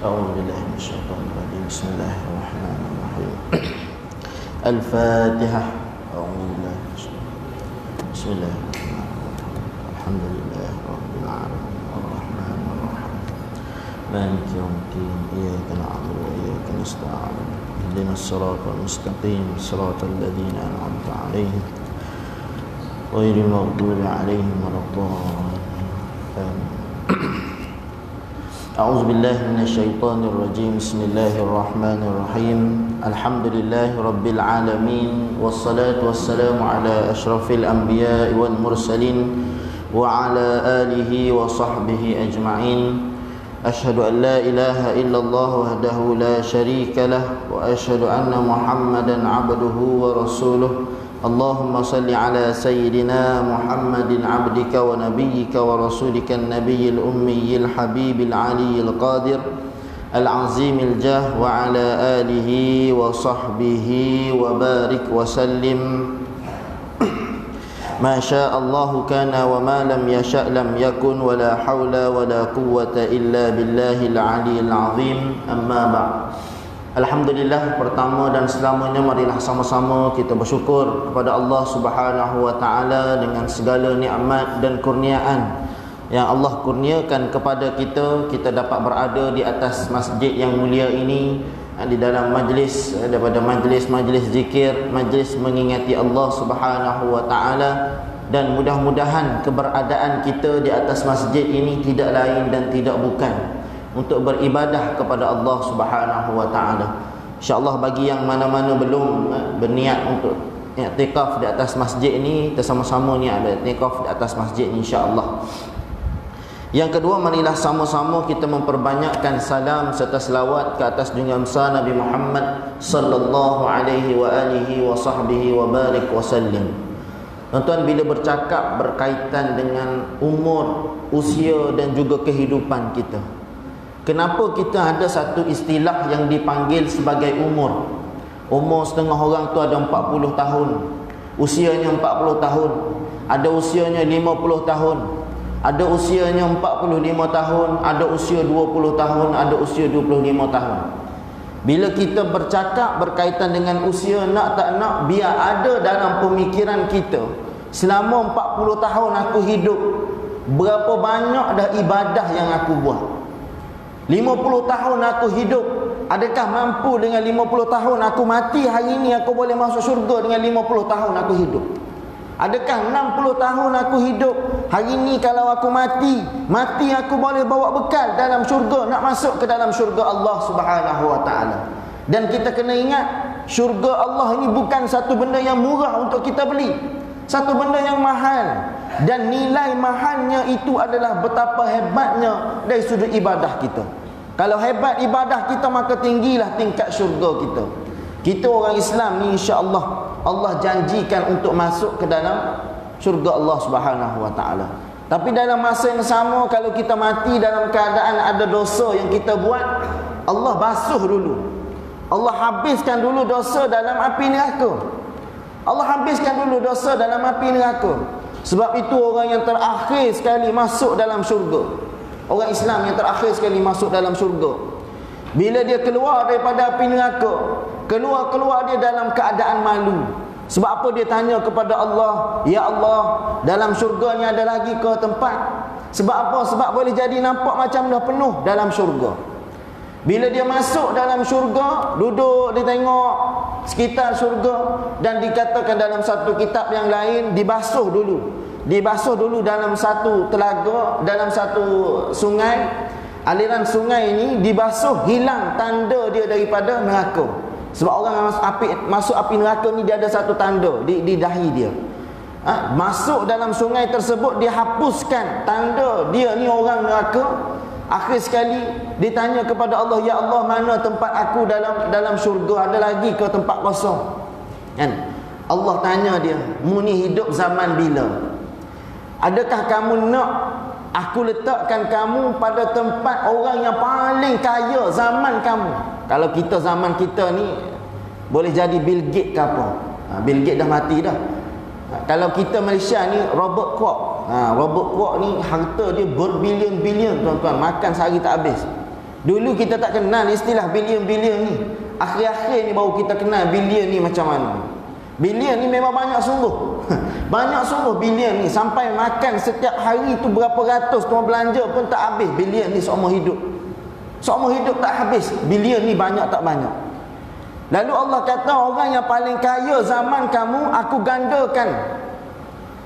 أعوذ بالله من الشيطان الرجيم بسم الله الرحمن الرحيم الفاتحة أعوذ بالله من الشيطان بسم الله الرحمن الرحيم الحمد لله رب العالمين الرحمن الرحيم مالك يوم الدين إياك نعبد وإياك نستعين اهدنا الصراط المستقيم صراط الذين أنعمت عليهم غير المغضوب عليهم ولا الضالين آمين. أعوذ بالله من الشيطان الرجيم بسم الله الرحمن الرحيم الحمد لله رب العالمين والصلاة والسلام على أشرف الأنبياء والمرسلين وعلى آله وصحبه أجمعين أشهد أن لا إله إلا الله وحده لا شريك له وأشهد أن محمدا عبده ورسوله اللهم صل على سيدنا محمد عبدك ونبيك ورسولك النبي الأمي الحبيب العلي القادر العظيم الجاه وعلى آله وصحبه وبارك وسلم ما شاء الله كان وما لم يشأ لم يكن ولا حول ولا قوة إلا بالله العلي العظيم أما بعد. Alhamdulillah, pertama dan selamanya marilah sama-sama kita bersyukur kepada Allah Subhanahu wa taala dengan segala nikmat dan kurniaan yang Allah kurniakan kepada kita. Kita dapat berada di atas masjid yang mulia ini, di dalam majlis daripada majlis zikir, majlis mengingati Allah Subhanahu wa taala, dan mudah-mudahan keberadaan kita di atas masjid ini tidak lain dan tidak bukan untuk beribadah kepada Allah Subhanahu wa taala. Insya-Allah bagi yang mana-mana belum berniat untuk i'tikaf di atas masjid ini, kita sama-sama ni ada i'tikaf di atas masjid ni insya-Allah. Yang kedua, marilah sama-sama kita memperbanyakkan salam serta selawat ke atas junjungan besar Nabi Muhammad sallallahu alaihi wa alihi wa sahbihi wa barik wa sallim. Tuan-tuan, bila bercakap berkaitan dengan umur, usia dan juga kehidupan kita, kenapa kita ada satu istilah yang dipanggil sebagai umur? Umur setengah orang tu ada 40 tahun, usianya 40 tahun, ada usianya 50 tahun, ada usianya 45 tahun, ada usia 20 tahun, ada usia 25 tahun. Bila kita bercakap berkaitan dengan usia, nak tak nak, biar ada dalam pemikiran kita, selama 40 tahun aku hidup, berapa banyak dah ibadah yang aku buat. 50 tahun aku hidup, adakah mampu dengan 50 tahun aku mati hari ini aku boleh masuk syurga dengan 50 tahun aku hidup? Adakah 60 tahun aku hidup, hari ini kalau aku mati aku boleh bawa bekal dalam syurga, nak masuk ke dalam syurga Allah Subhanahu wa taala? Dan kita kena ingat, syurga Allah ini bukan satu benda yang murah untuk kita beli, satu benda yang mahal, dan nilai mahalnya itu adalah betapa hebatnya dari sudut ibadah kita. Kalau hebat ibadah kita, maka tinggilah tingkat syurga kita. Kita orang Islam ni insya-Allah Allah janjikan untuk masuk ke dalam syurga Allah Subhanahu wa taala. Tapi dalam masa yang sama, kalau kita mati dalam keadaan ada dosa yang kita buat, Allah basuh dulu. Allah habiskan dulu dosa dalam api neraka. Allah habiskan dulu dosa dalam api neraka. Sebab itu orang yang terakhir sekali masuk dalam syurga, orang Islam yang terakhir sekali masuk dalam syurga, bila dia keluar daripada api neraka, keluar dia dalam keadaan malu. Sebab apa? Dia tanya kepada Allah, ya Allah, dalam syurga ni ada lagi ke tempat? Sebab apa? Sebab boleh jadi nampak macam dah penuh dalam syurga. Bila dia masuk dalam syurga, duduk dia tengok sekitar syurga, dan dikatakan dalam satu kitab yang lain, dibasuh dulu dalam satu telaga, dalam satu sungai. Aliran sungai ini dibasuh, hilang tanda dia daripada neraka. Sebab orang masuk api neraka ni, dia ada satu tanda di dahi dia. Masuk dalam sungai tersebut, dia hapuskan tanda dia ni orang neraka. Akhir sekali ditanya kepada Allah, ya Allah, mana tempat aku dalam syurga? Ada lagi ke tempat kosong? Kan? Allah tanya dia, mu ni hidup zaman bila? Adakah kamu nak aku letakkan kamu pada tempat orang yang paling kaya zaman kamu? Kalau kita zaman kita ni, boleh jadi Bill Gates ke apa? Bill Gates dah mati dah. Kalau kita Malaysia ni, Robert Kwok. Robert Kwok ni harta dia berbilion-bilion tuan-tuan, makan sehari tak habis. Dulu kita tak kenal istilah bilion-bilion ni. Akhir-akhir ni baru kita kenal bilion ni macam mana. Bilion ni memang banyak sungguh. Banyak sungguh bilion ni. Sampai makan setiap hari tu berapa ratus, tuan belanja pun tak habis. Bilion ni seumur hidup. Seumur hidup tak habis. Bilion ni banyak tak banyak. Lalu Allah kata orang yang paling kaya zaman kamu aku gandakan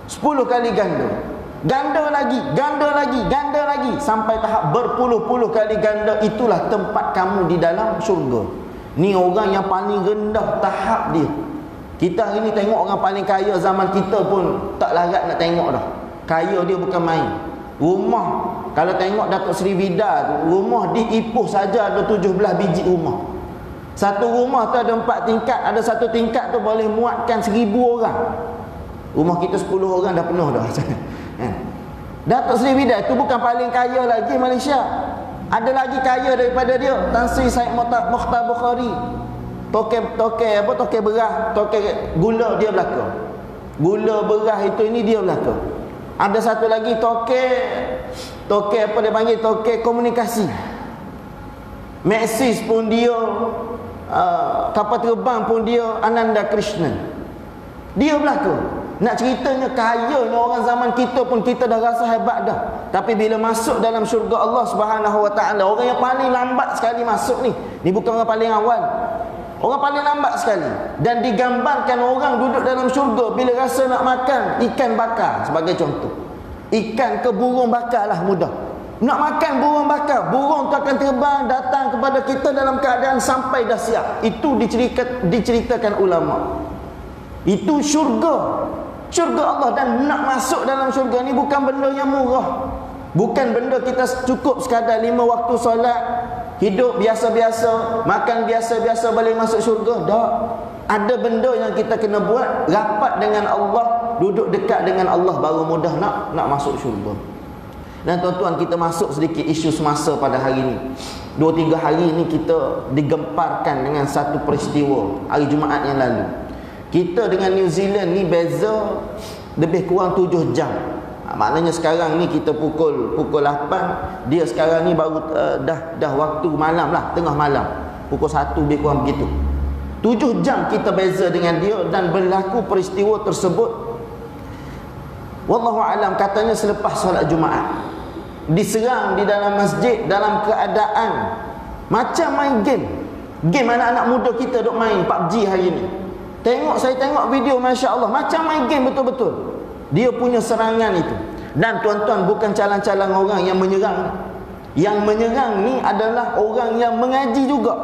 10 kali ganda. Ganda lagi, ganda lagi, ganda lagi, sampai tahap berpuluh-puluh kali ganda. Itulah tempat kamu di dalam syurga. Ni orang yang paling rendah tahap dia. Kita hari ni tengok orang paling kaya zaman kita pun tak larat nak tengok dah. Kaya dia bukan main. Rumah, kalau tengok Datuk Seri Vida tu, rumah di Ipoh saja ada 17 biji rumah. Satu rumah tu ada 4 tingkat. Ada satu tingkat tu boleh muatkan 1000 orang. Rumah kita 10 orang dah penuh dah. Datuk Seri Vida tu bukan paling kaya lagi Malaysia. Ada lagi kaya daripada dia, Tan Sri Syed Mokhtar Bukhari. Tokek beras, tokek gula dia belaka. Gula beras itu ini dia belaka. Ada satu lagi tokek apa dia panggil, tokek komunikasi. Maxis pun dia, kapal terbang pun dia, Ananda Krishnan. Dia belaka. Nak ceritanya kayanya orang zaman kita pun kita dah rasa hebat dah. Tapi bila masuk dalam syurga Allah Subhanahu Wa Taala, orang yang paling lambat sekali masuk ni bukan orang paling awal. Orang paling lambat sekali. Dan digambarkan orang duduk dalam syurga bila rasa nak makan ikan bakar sebagai contoh. Ikan ke burung bakar lah mudah. Nak makan burung bakar, burung tu akan terbang datang kepada kita dalam keadaan sampai dah siap. Itu diceritakan ulama. Itu syurga. Syurga Allah. Dan nak masuk dalam syurga ni bukan benda yang murah. Bukan benda kita cukup sekadar 5 waktu solat, hidup biasa-biasa, makan biasa-biasa boleh masuk syurga. Tak. Ada benda yang kita kena buat, rapat dengan Allah, duduk dekat dengan Allah, baru mudah nak masuk syurga. Dan tuan-tuan, kita masuk sedikit isu semasa pada hari ni. 2-3 hari ni kita digemparkan dengan satu peristiwa hari Jumaat yang lalu. Kita dengan New Zealand ni beza lebih kurang 7 jam. Maknanya sekarang ni kita pukul 8, dia sekarang ni baru dah waktu malam lah, tengah malam. Pukul 1 lebih kurang begitu. 7 jam kita beza dengan dia dan berlaku peristiwa tersebut. Wallahu alam, katanya selepas solat Jumaat. Diserang di dalam masjid dalam keadaan macam main game. Game anak-anak muda kita duk main PUBG hari ni. Saya tengok video, Masya Allah, macam main game betul-betul. Dia punya serangan itu. Dan tuan-tuan, bukan calang-calang orang yang menyerang. Yang menyerang ni adalah orang yang mengaji juga.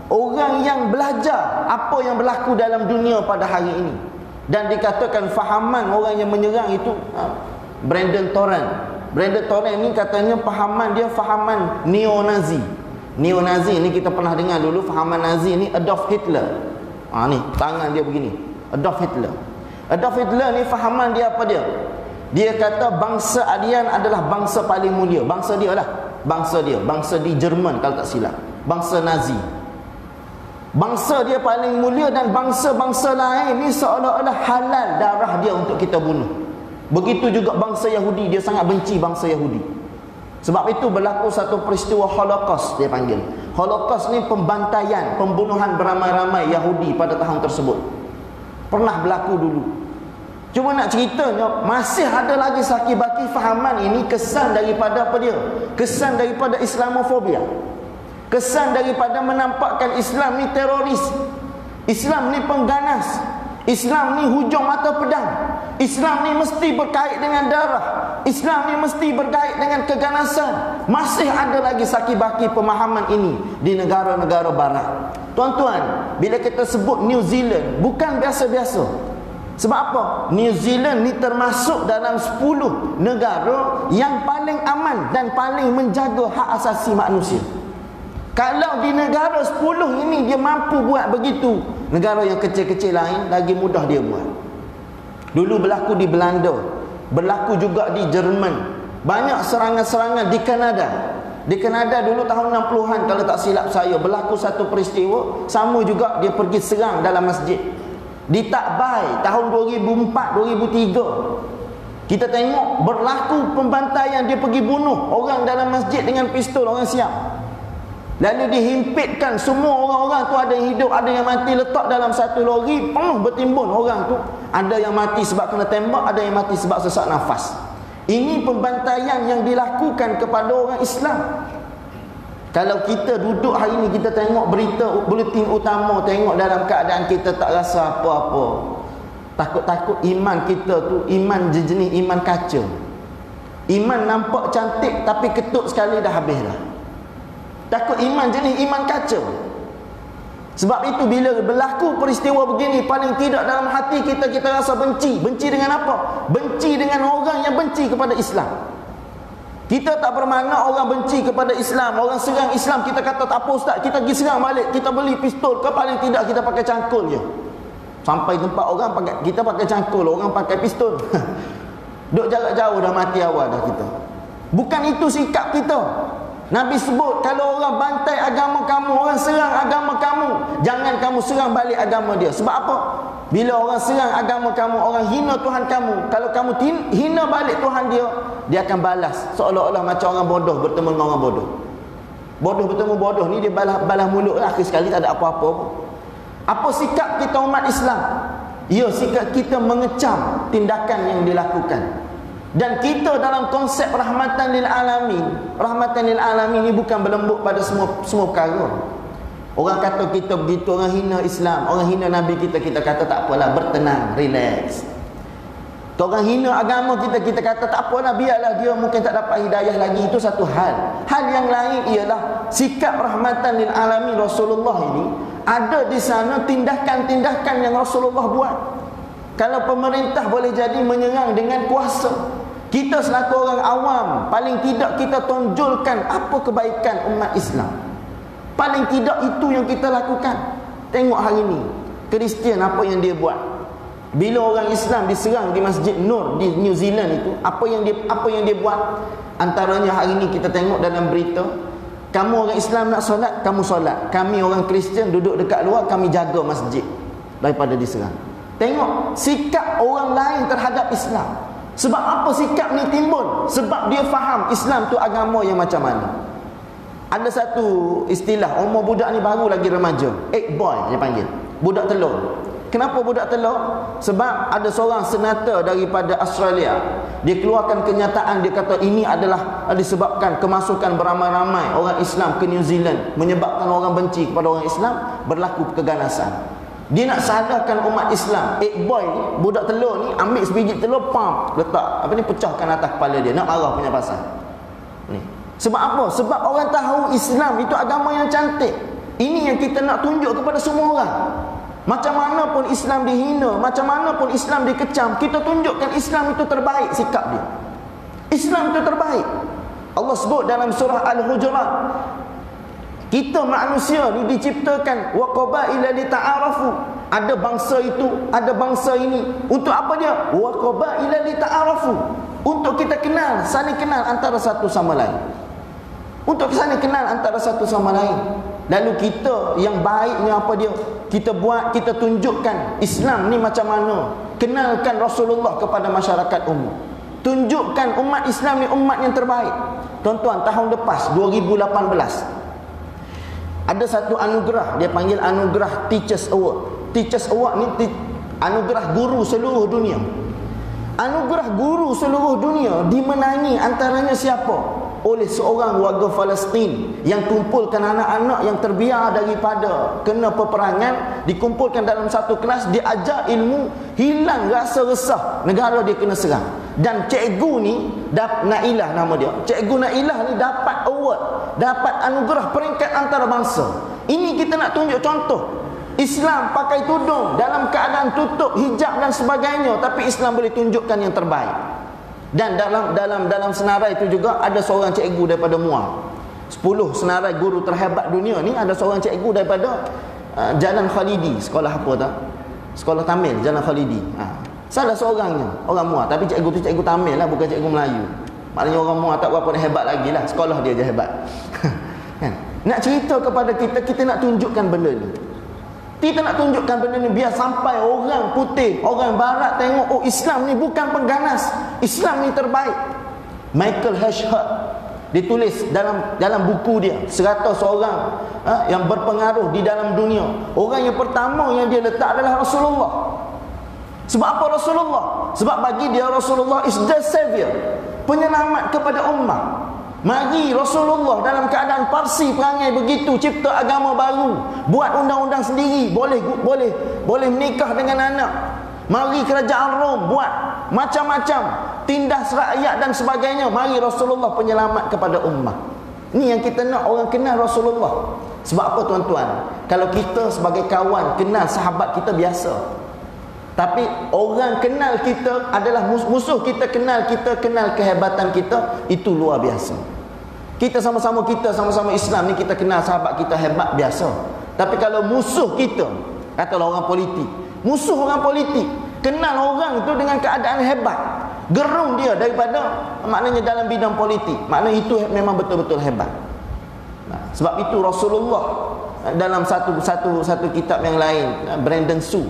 Orang yang belajar apa yang berlaku dalam dunia pada hari ini. Dan dikatakan fahaman orang yang menyerang itu Brandon Torrent ni katanya fahaman neo-Nazi. Neo-Nazi ni kita pernah dengar dulu. Fahaman Nazi ni Adolf Hitler. Ni tangan dia begini, Adolf Hitler ni fahaman dia apa dia? Dia kata bangsa Aryan adalah bangsa paling mulia. Bangsa di Jerman kalau tak silap, bangsa Nazi. Bangsa dia paling mulia dan bangsa-bangsa lain ni seolah-olah halal darah dia untuk kita bunuh. Begitu juga bangsa Yahudi, dia sangat benci bangsa Yahudi. Sebab itu berlaku satu peristiwa Holocaust, dia panggil. Holocaust ni pembantaian, pembunuhan beramai-ramai Yahudi pada tahun tersebut. Pernah berlaku dulu. Cuma nak ceritanya, masih ada lagi saki-baki fahaman ini, kesan daripada apa dia? Kesan daripada Islamofobia. Kesan daripada menampakkan Islam ni teroris. Islam ni pengganas. Islam ni hujung mata pedang. Islam ni mesti berkait dengan darah. Islam ni mesti berkait dengan keganasan. Masih ada lagi saki-baki pemahaman ini di negara-negara barat. Tuan-tuan, bila kita sebut New Zealand, bukan biasa-biasa. Sebab apa? New Zealand ni termasuk dalam 10 negara yang paling aman dan paling menjaga hak asasi manusia. Kalau di negara 10 ini dia mampu buat begitu, negara yang kecil-kecil lain lagi mudah dia buat. Dulu berlaku di Belanda, berlaku juga di Jerman. Banyak serangan-serangan di Kanada. Di Kanada dulu tahun 60-an kalau tak silap saya, berlaku satu peristiwa sama juga, dia pergi serang dalam masjid. Di Takbai tahun 2004-2003 kita tengok berlaku pembantaian, dia pergi bunuh orang dalam masjid dengan pistol, orang siap. Lalu dihimpitkan semua orang-orang tu, ada yang hidup, ada yang mati, letak dalam satu lori penuh bertimbun orang tu. Ada yang mati sebab kena tembak, ada yang mati sebab sesak nafas. Ini pembantaian yang dilakukan kepada orang Islam. Kalau kita duduk hari ni, kita tengok berita buletin utama, tengok dalam keadaan kita tak rasa apa-apa. Takut-takut iman kita tu iman jenis iman kaca. Iman nampak cantik tapi ketuk sekali dah habis dah. Takut iman jenis iman kaca. Sebab itu bila berlaku peristiwa begini, paling tidak dalam hati kita rasa benci. Benci dengan apa? Benci dengan orang yang benci kepada Islam. Kita tak bermakna orang benci kepada Islam, orang serang Islam, kita kata tak apa ustaz, kita pergi serang balik, kita beli pistol, ke paling tidak kita pakai cangkul je. Sampai tempat orang pakai, kita pakai cangkul, orang pakai pistol. Duk jarak jauh dah mati awal dah kita. Bukan itu sikap kita. Nabi sebut, kalau orang bantai agama kamu, orang serang agama kamu, jangan kamu serang balik agama dia. Sebab apa? Bila orang serang agama kamu, orang hina Tuhan kamu, kalau kamu hina balik Tuhan dia, dia akan balas seolah-olah macam orang bodoh bertemu dengan orang bodoh. Bodoh bertemu bodoh ni, dia balas mulut lah. Akhir sekali tak ada apa-apa. Apa sikap kita umat Islam? Ya, sikap kita mengecam tindakan yang dilakukan. Dan kita dalam konsep rahmatan lil alamin. Rahmatan lil alamin ni bukan berlembut pada semua perkara. Orang kata kita begitu, orang hina Islam, orang hina Nabi kita, kita kata tak apalah, bertenang, relax. Orang hina agama kita, kita kata tak apalah, biarlah dia mungkin tak dapat hidayah lagi. Itu satu hal. Hal yang lain ialah sikap rahmatan lil alamin Rasulullah ini. Ada di sana tindakan-tindakan yang Rasulullah buat. Kalau pemerintah boleh jadi menyerang dengan kuasa, kita selaku orang awam, paling tidak kita tonjolkan apa kebaikan umat Islam. Paling tidak itu yang kita lakukan. Tengok hari ni Kristian apa yang dia buat. Bila orang Islam diserang di Masjid Nur di New Zealand itu, apa yang dia buat? Antaranya hari ni kita tengok dalam berita, kamu orang Islam nak solat, kamu solat. Kami orang Kristian duduk dekat luar, kami jaga masjid daripada diserang. Tengok sikap orang lain terhadap Islam. Sebab apa sikap ni timbul? Sebab dia faham Islam tu agama yang macam mana. Ada satu istilah, umur budak ni baru lagi remaja, egg boy dia panggil, budak telur. Kenapa budak telur? Sebab ada seorang senator daripada Australia, dia keluarkan kenyataan, dia kata ini adalah disebabkan kemasukan beramai-ramai orang Islam ke New Zealand, menyebabkan orang benci kepada orang Islam, berlaku keganasan. Dia nak sadarkan umat Islam. Egg boy ni, budak telur ni, ambil sebiji telur, pam, letak pecahkan atas kepala dia, nak marah punya pasal ni. Sebab apa? Sebab orang tahu Islam itu agama yang cantik. Ini yang kita nak tunjuk kepada semua orang. Macam mana pun Islam dihina, macam mana pun Islam dikecam, kita tunjukkan Islam itu terbaik sikap dia. Islam itu terbaik. Allah sebut dalam surah Al-Hujurat, kita manusia ni diciptakan wa qabaila lita'arafu. Ada bangsa itu, ada bangsa ini. Untuk apa dia? Wa qabaila lita'arafu. Untuk kita kenal, saling kenal antara satu sama lain. Untuk saling kenal antara satu sama lain. Lalu kita yang baiknya apa dia? Kita buat, kita tunjukkan Islam ni macam mana. Kenalkan Rasulullah kepada masyarakat umum. Tunjukkan umat Islam ni umat yang terbaik. Tuan-tuan, tahun lepas 2018 ada satu anugerah, dia panggil anugerah Teachers Award. Teachers Award ni anugerah guru seluruh dunia. Anugerah guru seluruh dunia dimenangi antaranya siapa? Oleh seorang warga Palestin yang kumpulkan anak-anak yang terbiar daripada kena peperangan, dikumpulkan dalam satu kelas, dia ajar ilmu, hilang rasa resah negara dia kena serang. Dan cikgu ni, Nailah nama dia, cikgu Nailah ni dapat award, dapat anugerah peringkat antarabangsa. Ini kita nak tunjuk contoh. Islam pakai tudung dalam keadaan tutup hijab dan sebagainya, tapi Islam boleh tunjukkan yang terbaik. Dan dalam senarai itu juga ada seorang cikgu daripada Muar. 10 senarai guru terhebat dunia ni, ada seorang cikgu daripada Jalan Khalidi, sekolah apa tak? Sekolah Tamil Jalan Khalidi. Salah seorangnya orang Muar, tapi cikgu tu cikgu Tamil lah, bukan cikgu Melayu. Maknanya orang Muar tak berapa hebat lagi lah, sekolah dia je hebat. Nak cerita kepada kita, kita nak tunjukkan benda ni. Kita nak tunjukkan benda ni biar sampai orang putih, orang barat tengok, oh Islam ni bukan pengganas, Islam ni terbaik. Michael Hirschhorn, Ditulis dalam buku dia 100 orang yang berpengaruh di dalam dunia. Orang yang pertama yang dia letak adalah Rasulullah. Sebab apa Rasulullah? Sebab bagi dia Rasulullah is the savior, penyelamat kepada ummah. Mari Rasulullah dalam keadaan Parsi perangai begitu, cipta agama baru, buat undang-undang sendiri, boleh menikah dengan anak. Mari kerajaan Rom buat macam-macam, tindas rakyat dan sebagainya. Mari Rasulullah penyelamat kepada ummah. Ni yang kita nak, orang kenal Rasulullah. Sebab apa tuan-tuan? Kalau kita sebagai kawan kenal sahabat kita biasa, tapi orang kenal kita adalah musuh kita, kenal kehebatan kita, itu luar biasa. Kita sama-sama Islam ni, kita kenal sahabat kita hebat biasa. Tapi kalau musuh kita, katalah orang politik, musuh orang politik kenal orang tu dengan keadaan hebat, gerung dia daripada, maknanya dalam bidang politik, maknanya itu memang betul-betul hebat. Sebab itu Rasulullah dalam satu kitab yang lain, Branson Su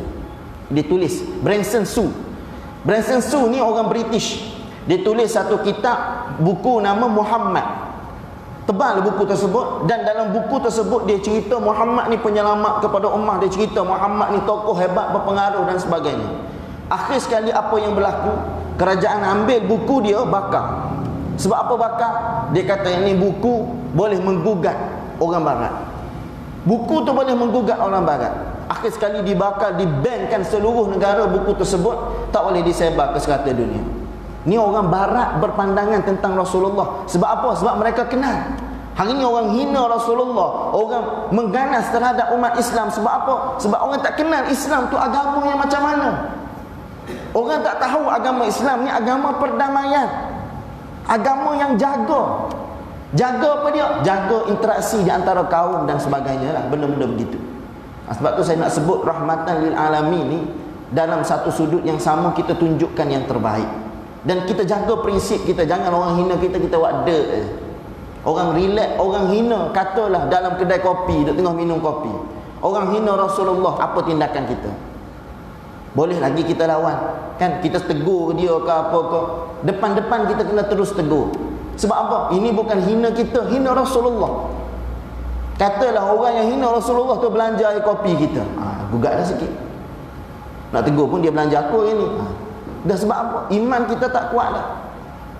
ni orang British. Dia tulis satu kitab, buku nama Muhammad. Tebal buku tersebut, dan dalam buku tersebut dia cerita Muhammad ni penyelamat kepada ummah. Dia cerita Muhammad ni tokoh hebat, berpengaruh dan sebagainya. Akhir sekali apa yang berlaku? Kerajaan ambil buku dia, bakar. Sebab apa bakar? Dia kata ini buku boleh menggugat orang barat. Buku tu boleh menggugat orang barat. Akhir sekali dibakar, dibankan seluruh negara buku tersebut, tak boleh disebar ke serata dunia. Ni orang barat berpandangan tentang Rasulullah. Sebab apa? Sebab mereka kenal. Hari ni orang hina Rasulullah, orang mengganas terhadap umat Islam. Sebab apa? Sebab orang tak kenal Islam tu agama yang macam mana. Orang tak tahu agama Islam ni agama perdamaian, agama yang jaga apa dia? Jaga interaksi di antara kaum dan sebagainya lah, benda-benda begitu. Sebab tu saya nak sebut rahmatan lil alamin ni, dalam satu sudut yang sama kita tunjukkan yang terbaik. Dan kita jaga prinsip kita, jangan orang hina kita buat dirt. Orang relax, orang hina, katalah dalam kedai kopi, duk tengah minum kopi, orang hina Rasulullah, apa tindakan kita? Boleh lagi kita lawan, kan? Kita tegur dia ke apa ke, depan-depan kita kena terus tegur. Sebab apa? Ini bukan hina kita, hina Rasulullah. Katalah orang yang hina Rasulullah tu belanja air kopi kita, gugat dah sikit. Nak tegur pun dia belanja aku hari ni. Dah sebab apa? Iman kita tak kuat dah.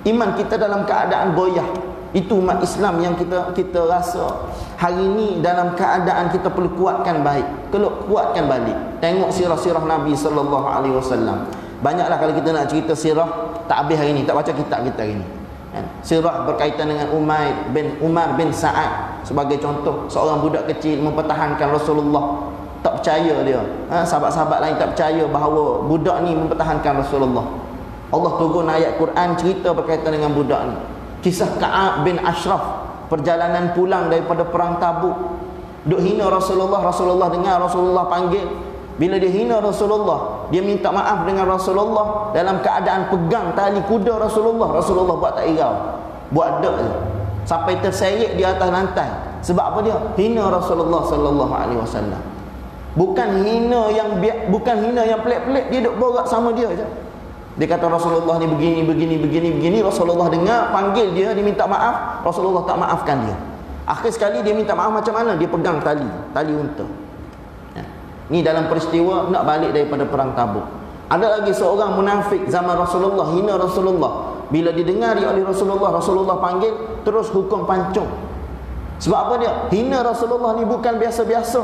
Iman kita dalam keadaan goyah. Itu umat Islam yang kita rasa hari ni dalam keadaan kita perlu kuatkan baik. Perlu kuatkan balik. Tengok sirah-sirah Nabi sallallahu alaihi wasallam. Banyaklah kalau kita nak cerita sirah, tak habis hari ni, tak baca kitab kita hari ni. Sirah berkaitan dengan Umar bin Sa'ad sebagai contoh, seorang budak kecil mempertahankan Rasulullah. Tak percaya dia, sahabat-sahabat lain tak percaya bahawa budak ni mempertahankan Rasulullah. Allah turun ayat Quran cerita berkaitan dengan budak ni. Kisah Ka'ab bin Ashraf, perjalanan pulang daripada perang Tabuk, duk hina Rasulullah. Rasulullah dengar, Rasulullah panggil. Bila dia hina Rasulullah, dia minta maaf dengan Rasulullah dalam keadaan pegang tali kuda Rasulullah. Rasulullah buat tak irau, buat dek je, sampai terseret di atas lantai. Sebab apa dia? Hina Rasulullah sallallahu alaihi wasallam. Bukan hina yang pelik-pelik, dia duk borak sama dia je. Dia kata Rasulullah ni begini. Rasulullah dengar, panggil dia minta maaf. Rasulullah tak maafkan dia. Akhir sekali dia minta maaf macam mana? Dia pegang tali unta. Ni dalam peristiwa nak balik daripada perang Tabuk. Ada lagi seorang munafik zaman Rasulullah, hina Rasulullah. Bila didengari oleh Rasulullah, Rasulullah panggil, terus hukum pancung. Sebab apa dia? Hina Rasulullah ni bukan biasa-biasa.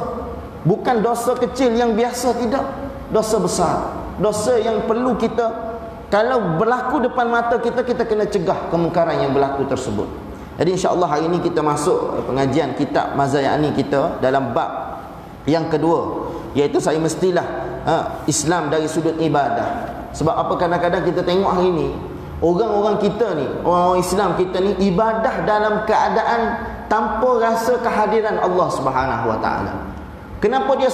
Bukan dosa kecil yang biasa, tidak. Dosa besar. Dosa yang perlu kita, kalau berlaku depan mata kita, kita kena cegah kemungkaran yang berlaku tersebut. Jadi insya-Allah hari ini kita masuk pengajian kitab Mazayani kita dalam bab yang kedua, iaitu saya mestilah Islam dari sudut ibadah. Sebab apa, kadang-kadang kita tengok hari ini orang-orang kita ni, orang Islam kita ni ibadah dalam keadaan tanpa rasa kehadiran Allah Subhanahu Wa Taala. Kenapa dia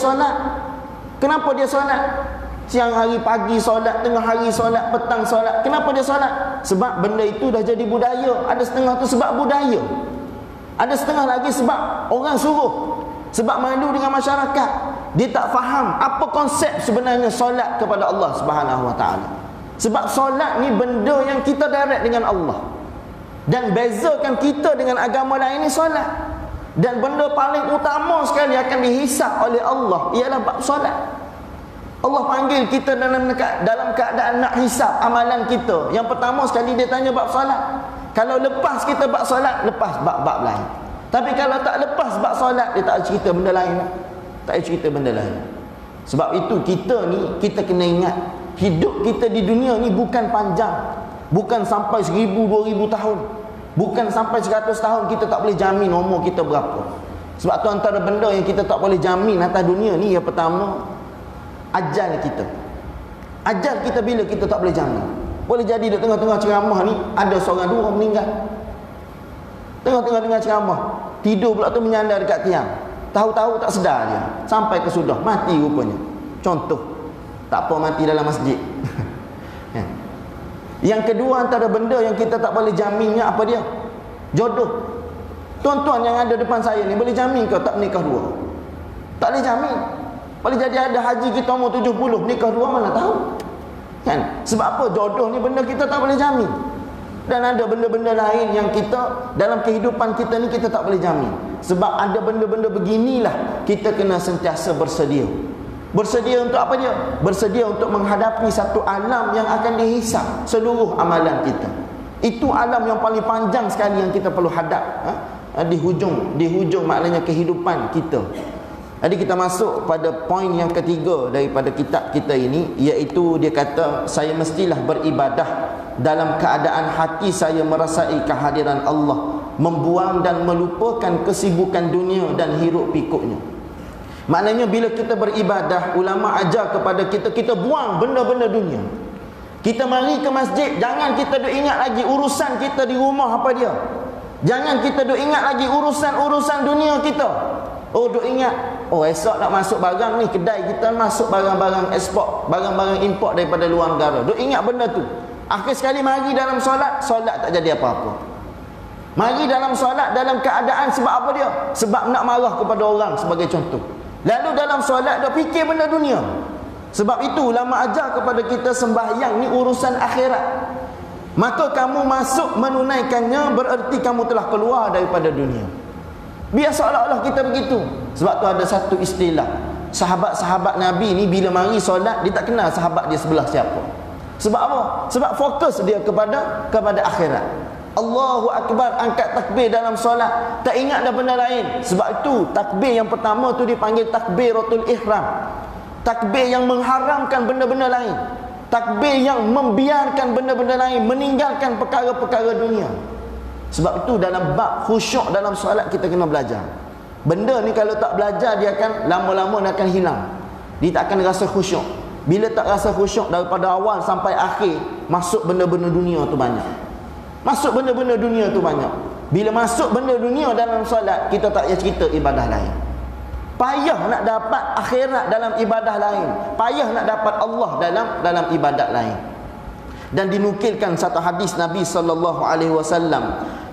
solat? Siang hari pagi solat, tengah hari solat, petang solat. Kenapa dia solat? Sebab benda itu dah jadi budaya. Ada setengah tu sebab budaya, ada setengah lagi sebab orang suruh, sebab malu dengan masyarakat. Dia tak faham apa konsep sebenarnya solat kepada Allah Subhanahu Wa Taala. Sebab solat ni benda yang kita direct dengan Allah. Dan bezakan kita dengan agama lain ni solat. Dan benda paling utama sekali akan dihisap oleh Allah ialah bab solat. Allah panggil kita dalam keadaan nak hisap amalan kita. Yang pertama sekali dia tanya bab solat. Kalau lepas kita bab solat, lepas bab-bab lain. Tapi kalau tak lepas bab solat, dia tak cerita benda lain. Tak cerita benda lain. Sebab itu kita ni, kita kena ingat, hidup kita di dunia ni bukan panjang. Bukan sampai 1000, 2000 tahun. Bukan sampai 100 tahun. Kita tak boleh jamin umur kita berapa. Sebab tu antara benda yang kita tak boleh jamin atas dunia ni, yang pertama, ajal kita. Ajal kita bila kita tak boleh jamin. Boleh jadi di tengah-tengah ceramah ni ada seorang dua meninggal. Tengah-tengah dengar ceramah, tidur pula tu menyandar dekat tiang. Tahu-tahu tak sedar dia, sampai ke sudah mati rupanya. Contoh, tak apa mati dalam masjid. Yang kedua, antara benda yang kita tak boleh jaminnya apa dia? Jodoh. Tuan-tuan yang ada depan saya ni, boleh jamin ke tak menikah dua? Tak boleh jamin. Boleh jadi ada haji kita umur 70, nikah dua mana tahu. Kan? Sebab apa? Jodoh ni benda kita tak boleh jamin. Dan ada benda-benda lain yang kita dalam kehidupan kita ni kita tak boleh jamin. Sebab ada benda-benda beginilah kita kena sentiasa bersedia. Bersedia untuk apa dia? Bersedia untuk menghadapi satu alam yang akan dihisap seluruh amalan kita. Itu alam yang paling panjang sekali yang kita perlu hadap. Di hujung maknanya kehidupan kita. Jadi kita masuk pada poin yang ketiga daripada kitab kita ini, iaitu dia kata, saya mestilah beribadah dalam keadaan hati saya merasai kehadiran Allah, membuang dan melupakan kesibukan dunia dan hiruk pikuknya. Maknanya bila kita beribadah, ulama ajar kepada kita, kita buang benda-benda dunia. Kita mari ke masjid, jangan kita duk ingat lagi urusan kita di rumah apa dia. Jangan kita duk ingat lagi urusan-urusan dunia kita. Oh, duk ingat, oh esok nak masuk barang ni, kedai kita masuk barang-barang ekspor, barang-barang import daripada luar negara. Duk ingat benda tu. Akhir sekali mari dalam solat, solat tak jadi apa-apa. Mari dalam solat dalam keadaan sebab apa dia? Sebab nak marah kepada orang sebagai contoh. Lalu dalam solat dah fikir benda dunia. Sebab itu ulama ajar kepada kita sembahyang ni urusan akhirat. Maka kamu masuk menunaikannya bererti kamu telah keluar daripada dunia. Biar seolah-olah kita begitu. Sebab tu ada satu istilah, sahabat-sahabat Nabi ni bila mari solat dia tak kenal sahabat dia sebelah siapa. Sebab apa? Sebab fokus dia kepada akhirat. Allahu Akbar, angkat takbir dalam solat, tak ingat dah benda lain. Sebab itu takbir yang pertama tu dipanggil takbiratul ihram. Takbir yang mengharamkan benda-benda lain. Takbir yang membiarkan benda-benda lain, meninggalkan perkara-perkara dunia. Sebab itu dalam bab khusyuk dalam solat kita kena belajar. Benda ni kalau tak belajar dia akan lama-lama akan hilang. Dia tak akan rasa khusyuk. Bila tak rasa khusyuk daripada awal sampai akhir, masuk benda-benda dunia tu banyak. Masuk benda-benda dunia tu banyak. Bila masuk benda dunia dalam solat, kita tak payah cerita ibadah lain. Payah nak dapat akhirat dalam ibadah lain. Payah nak dapat Allah dalam ibadat lain. Dan dinukilkan satu hadis Nabi SAW.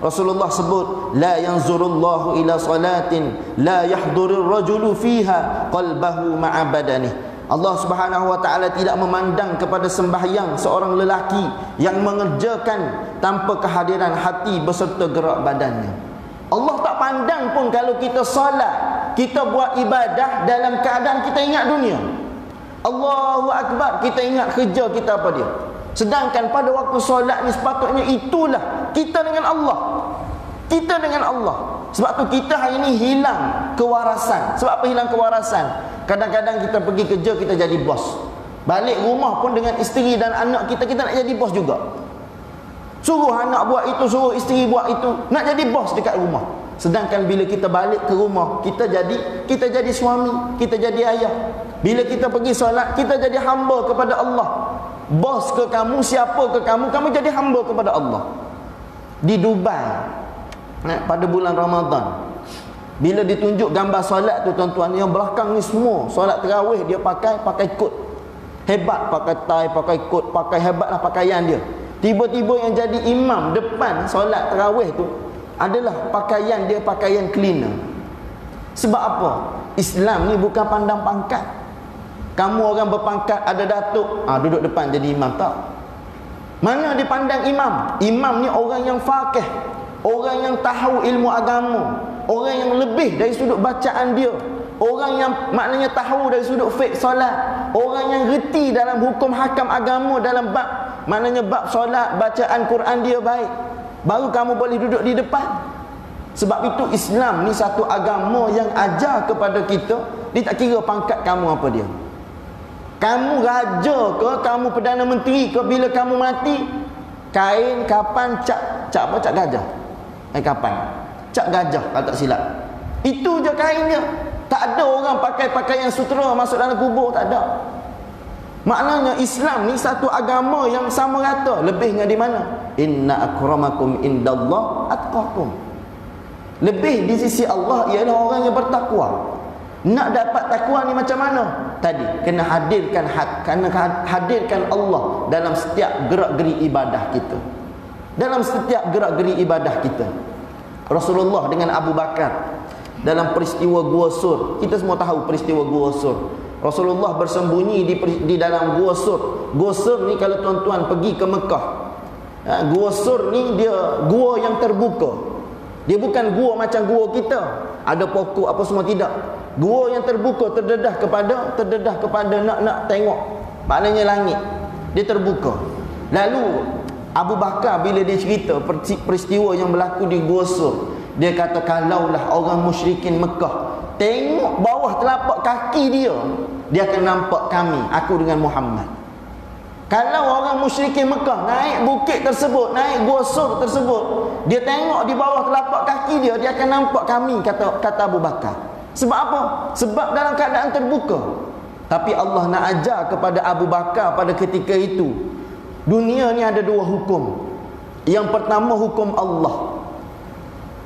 Rasulullah sebut, la yanzurullahu ila salatin la yahdurir rajulu fiha qalbahu ma'a badanih. Allah Subhanahu wa taala tidak memandang kepada sembahyang seorang lelaki yang mengerjakan tanpa kehadiran hati beserta gerak badannya. Allah tak pandang pun kalau kita solat, kita buat ibadah dalam keadaan kita ingat dunia. Allahu Akbar, kita ingat kerja kita apa dia. Sedangkan pada waktu solat ni sepatutnya itulah kita dengan Allah. Kita dengan Allah. Sebab tu kita hari ni hilang kewarasan. Sebab apa hilang kewarasan? Kadang-kadang kita pergi kerja, kita jadi bos. Balik rumah pun dengan isteri dan anak kita, kita nak jadi bos juga. Suruh anak buat itu, suruh isteri buat itu, nak jadi bos dekat rumah. Sedangkan bila kita balik ke rumah, kita jadi suami, kita jadi ayah. Bila kita pergi solat, kita jadi hamba kepada Allah. Bos ke kamu, siapa ke kamu, kamu jadi hamba kepada Allah. Di Dubai, pada bulan Ramadan, bila ditunjuk gambar solat tu tuan-tuan, yang belakang ni semua solat tarawih dia pakai kot. Hebat, pakai tie, pakai kot, pakai hebatlah pakaian dia. Tiba-tiba yang jadi imam depan solat tarawih tu adalah pakaian dia, pakaian cleaner. Sebab apa? Islam ni bukan pandang pangkat. Kamu orang berpangkat, ada datuk, duduk depan jadi imam, tak. Mana dipandang imam? Imam ni orang yang faqih, orang yang tahu ilmu agama, orang yang lebih dari sudut bacaan dia, orang yang maknanya tahu dari sudut fiqh solat, orang yang reti dalam hukum hakam agama dalam bab, maknanya bab solat, bacaan Quran dia baik, baru kamu boleh duduk di depan. Sebab itu Islam ni satu agama yang ajar kepada kita, dia tak kira pangkat kamu apa dia. Kamu raja ke, kamu Perdana Menteri ke, bila kamu mati, kain kapan cap apa? Cap gajah. Kapan? Cap gajah kalau tak silap. Itu je kainnya. Tak ada orang pakai pakaian sutera masuk dalam kubur, tak ada. Maknanya Islam ni satu agama yang sama rata. Lebihnya di mana? Inna akramakum indallah atqakum. Lebih di sisi Allah ialah orang yang bertakwa. Nak dapat takwa ni macam mana? Tadi kena hadirkan hadirkan Allah dalam setiap gerak-geri ibadah kita. Dalam setiap gerak-geri ibadah kita. Rasulullah dengan Abu Bakar dalam peristiwa Gua Sur. Kita semua tahu peristiwa Gua Sur. Rasulullah bersembunyi di dalam Gua Sur. Gua Sur ni kalau tuan-tuan pergi ke Mekah, Gua Sur ni dia gua yang terbuka. Dia bukan gua macam gua kita, ada pokok apa semua, tidak. Gua yang terbuka, terdedah kepada nak tengok, maknanya langit. Dia terbuka. Lalu Abu Bakar bila dia cerita peristiwa yang berlaku di Gua Sur, dia kata kalaulah orang musyrikin Mekah tengok bawah telapak kaki dia akan nampak kami, aku dengan Muhammad. Kalau orang musyrikin Mekah naik bukit tersebut, naik Gua Sur tersebut, dia tengok di bawah telapak kaki dia akan nampak kami, kata Abu Bakar. Sebab apa? Sebab dalam keadaan terbuka. Tapi Allah nak ajar kepada Abu Bakar pada ketika itu, dunia ni ada dua hukum. Yang pertama hukum Allah,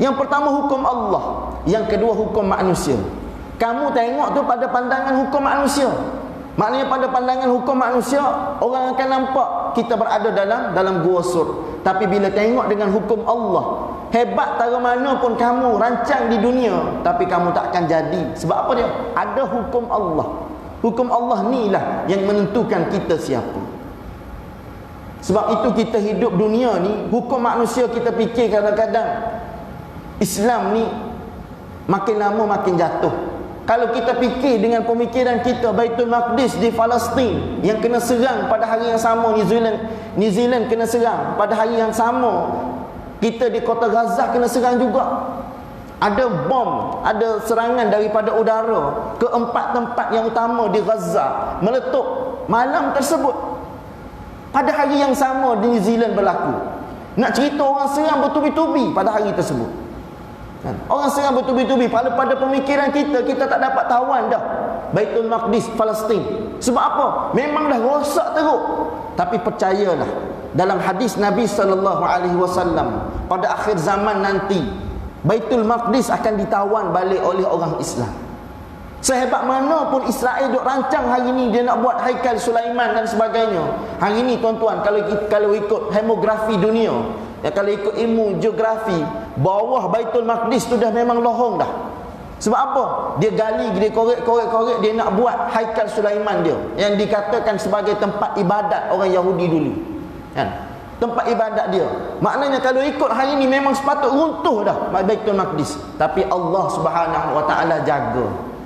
yang pertama hukum Allah, yang kedua hukum manusia. Kamu tengok tu pada pandangan hukum manusia. Maknanya pada pandangan hukum manusia, orang akan nampak kita berada dalam Gua Sur. Tapi bila tengok dengan hukum Allah, hebat tara mana pun kamu rancang di dunia, tapi kamu tak akan jadi. Sebab apa dia? Ada hukum Allah. Hukum Allah ni lah yang menentukan kita siapa. Sebab itu kita hidup dunia ni, hukum manusia kita fikir kadang-kadang Islam ni makin lama makin jatuh. Kalau kita fikir dengan pemikiran kita, Baitul Maqdis di Palestin yang kena serang pada hari yang sama, New Zealand kena serang pada hari yang sama, kita di kota Gaza kena serang juga. Ada bom, ada serangan daripada udara ke 4 tempat yang utama di Gaza, meletup malam tersebut. Pada hari yang sama di New Zealand berlaku. Nak cerita orang serang bertubi-tubi pada hari tersebut. Orang serang bertubi-tubi. Pada pemikiran kita tak dapat tawan dah Baitul Maqdis Palestin. Sebab apa? Memang dah rosak teruk. Tapi percayalah, dalam hadis Nabi SAW, pada akhir zaman nanti Baitul Maqdis akan ditawan balik oleh orang Islam. Sehebat mana pun Israel duk rancang hari ni dia nak buat haikal Sulaiman dan sebagainya. Hari ni tuan-tuan, kalau ikut hemografi dunia, kalau ikut ilmu geografi, bawah Baitul Maqdis tu dah memang lohong dah. Sebab apa? Dia gali, dia korek, dia nak buat haikal Sulaiman dia, yang dikatakan sebagai tempat ibadat orang Yahudi dulu. Kan? Tempat ibadat dia. Maknanya kalau ikut hari ni memang sepatut runtuh dah Baitul Maqdis. Tapi Allah Subhanahu Wa Taala jaga.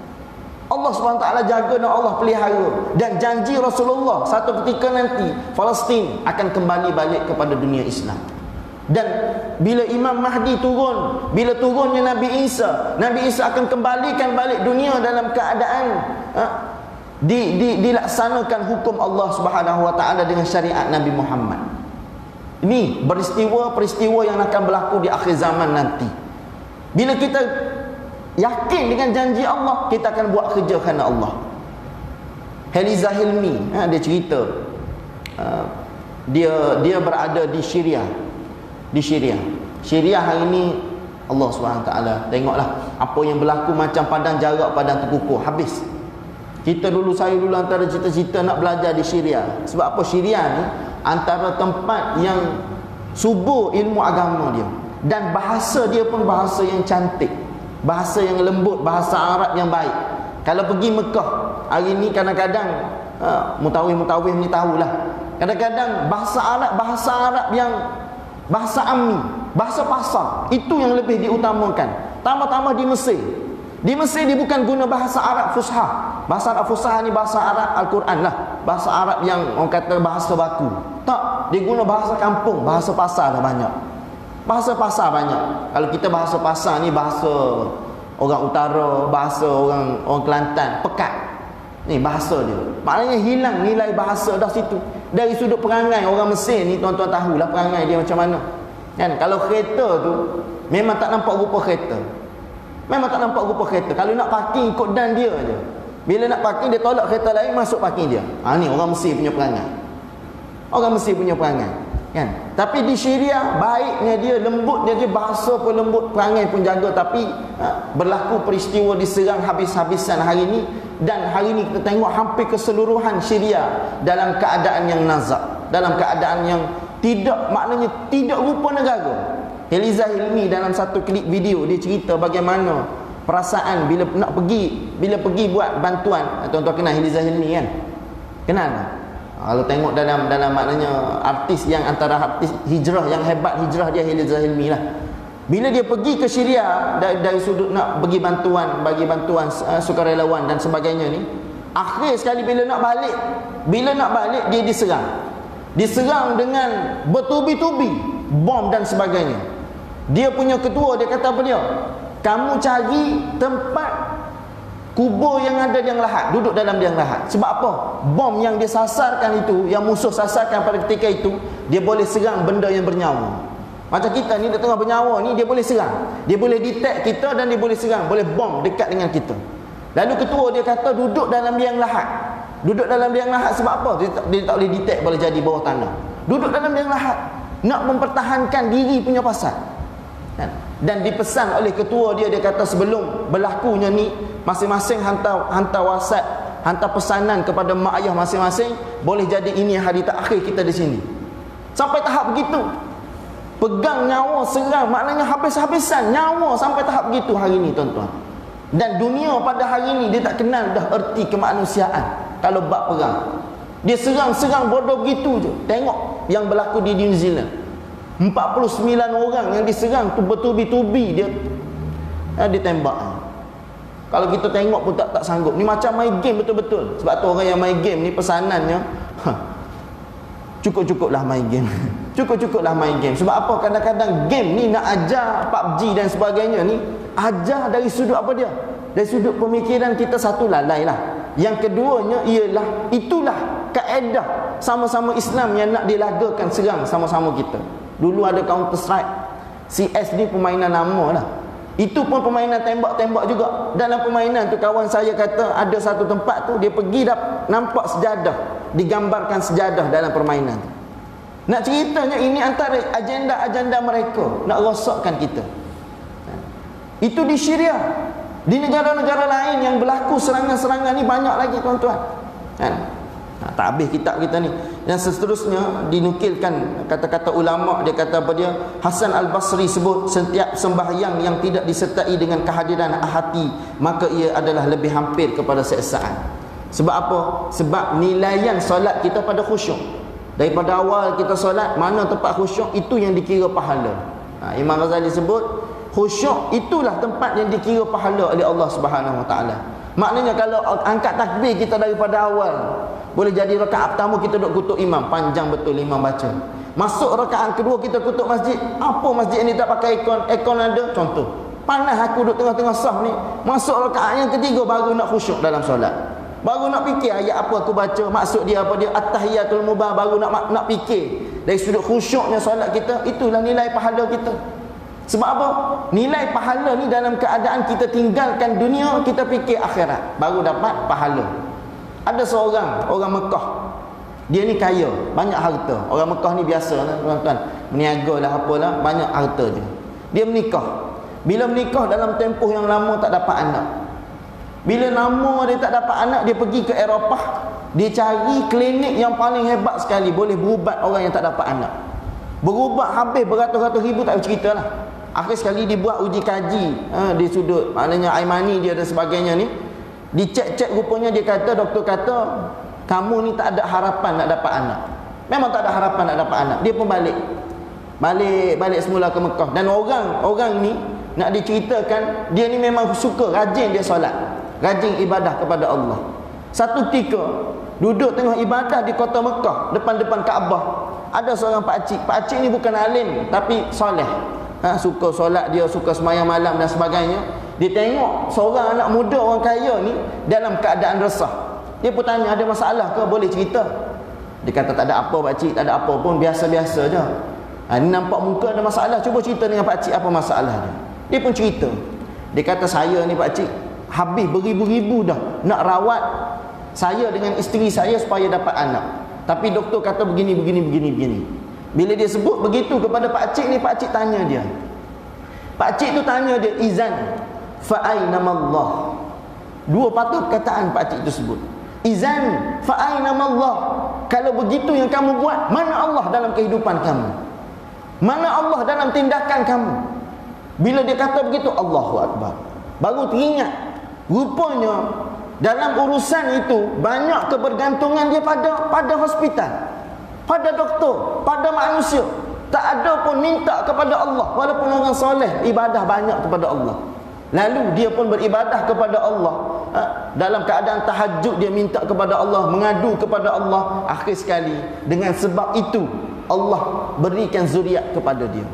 Allah SWT jaga dan Allah pelihara. Dan janji Rasulullah, satu ketika nanti Palestin akan kembali balik kepada dunia Islam. Dan bila Imam Mahdi turun, bila turunnya Nabi Isa akan kembalikan balik dunia dalam keadaan dilaksanakan hukum Allah Subhanahu Wa Taala dengan syariat Nabi Muhammad. Ini peristiwa yang akan berlaku di akhir zaman nanti. Bila kita yakin dengan janji Allah, kita akan buat kerja kerana Allah. Heliza Hilmi, dia cerita, dia berada di Syria. Syria hari ini Allah SWT, tengoklah apa yang berlaku, macam padang jarak, padang terkukuh, habis. Saya dulu antara cita-cita nak belajar di Syria. Sebab apa? Syria ni antara tempat yang subur ilmu agama dia, dan bahasa dia pun bahasa yang cantik, bahasa yang lembut, bahasa Arab yang baik. Kalau pergi Mekah hari ni kadang-kadang mutawif ni tahulah, Kadang-kadang bahasa Arab yang bahasa ammi, bahasa pasar, itu yang lebih diutamakan. Tambah-tambah di Mesir. Di Mesir dia bukan guna bahasa Arab Fusha. Bahasa Arab Fusha ni bahasa Arab Al-Quran lah. Bahasa Arab yang orang kata bahasa baku. Tak, dia guna bahasa kampung, bahasa pasar dah banyak. Bahasa pasar banyak. Kalau kita bahasa pasar ni bahasa orang utara, bahasa orang Kelantan, pekat. Ni bahasa dia. Maknanya hilang nilai bahasa dah situ. Dari sudut perangai orang Mesir ni, tuan-tuan tahulah perangai dia macam mana. Kan kalau kereta tu memang tak nampak rupa kereta. Memang tak nampak rupa kereta. Kalau nak parking ikut dan dia aje. Bila nak parking dia tolak kereta lain masuk parking dia. Ni orang Mesir punya perangai. Orang Mesir punya perangai. Kan? Tapi di Syria baiknya dia, lembutnya dia, bahasa pun lembut, perangai pun jaga. Tapi berlaku peristiwa diserang habis-habisan hari ni. Dan hari ni kita tengok hampir keseluruhan Syria dalam keadaan yang nazak, dalam keadaan yang tidak, maknanya tidak rupa negara. Eliza Hilmi dalam satu klip video dia cerita bagaimana perasaan bila pergi buat bantuan. Tuan-tuan kenal Eliza Hilmi kan? Kenal tak? Kalau tengok dalam maknanya artis yang antara artis hijrah yang hebat, hijrah dia Eliza Hilmi lah. Bila dia pergi ke Syria dari sudut nak bagi bantuan, sukarelawan dan sebagainya ni, akhir sekali bila nak balik dia diserang dengan bertubi-tubi bom dan sebagainya. Dia punya ketua dia kata apa dia? Kamu cari tempat kubur yang ada liang lahat, duduk dalam liang lahat. Sebab apa? Bom yang dia sasarkan itu, yang musuh sasarkan pada ketika itu, dia boleh serang benda yang bernyawa. Macam kita ni di tengah bernyawa ni, dia boleh serang. Dia boleh detect kita dan dia boleh serang, boleh bom dekat dengan kita. Lalu ketua dia kata duduk dalam liang lahat. Duduk dalam liang lahat sebab apa? Dia tak boleh detect boleh jadi bawah tanah. Duduk dalam liang lahat nak mempertahankan diri punya pasal. Dan dipesan oleh ketua dia kata sebelum berlakunya ni, masing-masing hantar WhatsApp, hantar pesanan kepada mak ayah masing-masing, boleh jadi ini hari terakhir kita di sini. Sampai tahap begitu. Pegang nyawa, serang, maknanya habis-habisan nyawa sampai tahap begitu hari ni tuan-tuan. Dan dunia pada hari ni dia tak kenal dah erti kemanusiaan kalau bab perang. Dia serang bodoh begitu je. Tengok yang berlaku di New Zealand. 49 orang yang diserang tu bertubi-tubi dia ditembak. Kalau kita tengok pun tak sanggup. Ni macam main game betul-betul. Sebab tu orang yang main game ni pesanannya cukup-cukuplah main game. Cukup-cukuplah main game. Sebab apa? Kadang-kadang game ni nak ajar PUBG dan sebagainya ni, ajar dari sudut apa dia? Dari sudut pemikiran kita satu lalai lah. Yang keduanya ialah itulah kaedah sama-sama Islam yang nak dilagakan serang sama-sama kita. Dulu ada Counter Strike. CS ni permainan lama lah. Itu pun permainan tembak-tembak juga. Dalam permainan tu kawan saya kata ada satu tempat tu dia pergi nampak sejadah, digambarkan sejadah dalam permainan tu. Nak ceritanya ini antara agenda-agenda mereka nak rosakkan kita. Itu di Syria. Di negara-negara lain yang berlaku serangan-serangan ni banyak lagi tuan-tuan. Tak habis kitab kita ni. Yang seterusnya dinukilkan kata-kata ulama, dia kata apa dia? Hasan Al-Basri sebut setiap sembahyang yang tidak disertai dengan kehadiran hati, maka ia adalah lebih hampir kepada seksaan. Sebab apa? Sebab nilaian solat kita pada khusyuk. Daripada awal kita solat, mana tempat khusyuk itu yang dikira pahala. Imam Ghazali sebut khusyuk itulah tempat yang dikira pahala oleh Allah Subhanahu Wa Taala. Maknanya kalau angkat takbir kita daripada awal, boleh jadi rakaat pertama kita duduk kutuk imam, panjang betul imam baca. Masuk rakaat kedua kita kutuk masjid. Apa masjid ni tak pakai aircon ada? Contoh. Panas aku duduk tengah-tengah saf ni. Masuk rakaat yang ketiga baru nak khusyuk dalam solat. Baru nak fikir ayat apa aku baca, maksud dia apa dia, at-tahiyatul mubah, baru nak fikir. Dari sudut khusyuknya solat kita, itulah nilai pahala kita. Sebab apa? Nilai pahala ni dalam keadaan kita tinggalkan dunia, kita fikir akhirat, baru dapat pahala. Ada seorang orang Mekah. Dia ni kaya, banyak harta. Orang Mekah ni biasa lah tuan-tuan, berniaga lah apalah, banyak harta je. Dia menikah. Bila menikah dalam tempoh yang lama tak dapat anak. Bila lama dia tak dapat anak, dia pergi ke Eropah. Dia cari klinik yang paling hebat sekali, boleh berubat orang yang tak dapat anak. Berubat habis beratus-ratus ribu, tak cerita lah. Akhir sekali dibuat uji kaji di sudut, maknanya air mani dia dan sebagainya ni. Dicek-cek rupanya dia kata, doktor kata kamu ni tak ada harapan nak dapat anak. Memang tak ada harapan nak dapat anak. Dia pun balik semula ke Mekah. Dan orang ni nak diceritakan, dia ni memang suka, rajin dia solat, rajin ibadah kepada Allah. Satu ketika duduk tengah ibadah di kota Mekah, depan-depan Kaabah, ada seorang pakcik ni bukan alim tapi soleh. Suka solat dia, suka semayang malam dan sebagainya. Dia tengok seorang anak muda orang kaya ni dalam keadaan resah. Dia pun tanya, ada masalah ke, boleh cerita? Dia kata, tak ada apa pakcik, tak ada apa pun, biasa-biasa je. Ni nampak muka ada masalah, cuba cerita dengan pakcik apa masalah dia. Dia pun cerita. Dia kata, saya ni pakcik habis beribu-ribu dah nak rawat saya dengan isteri saya supaya dapat anak, tapi doktor kata begini. Bila dia sebut begitu kepada pakcik ni, pakcik tanya dia. Pakcik tu tanya dia, izan fa ainamallah. Dua patut perkataan pakcik tu sebut. Izan fa ainamallah. Kalau begitu yang kamu buat, mana Allah dalam kehidupan kamu? Mana Allah dalam tindakan kamu? Bila dia kata begitu, Allahu Akbar, baru teringat rupanya dalam urusan itu banyak kebergantungan dia pada hospital, pada doktor, pada manusia. Tak ada pun minta kepada Allah. Walaupun orang soleh, ibadah banyak kepada Allah. Lalu dia pun beribadah kepada Allah. Dalam keadaan tahajud dia minta kepada Allah, mengadu kepada Allah. Akhir sekali dengan sebab itu Allah berikan zuriat kepada dia.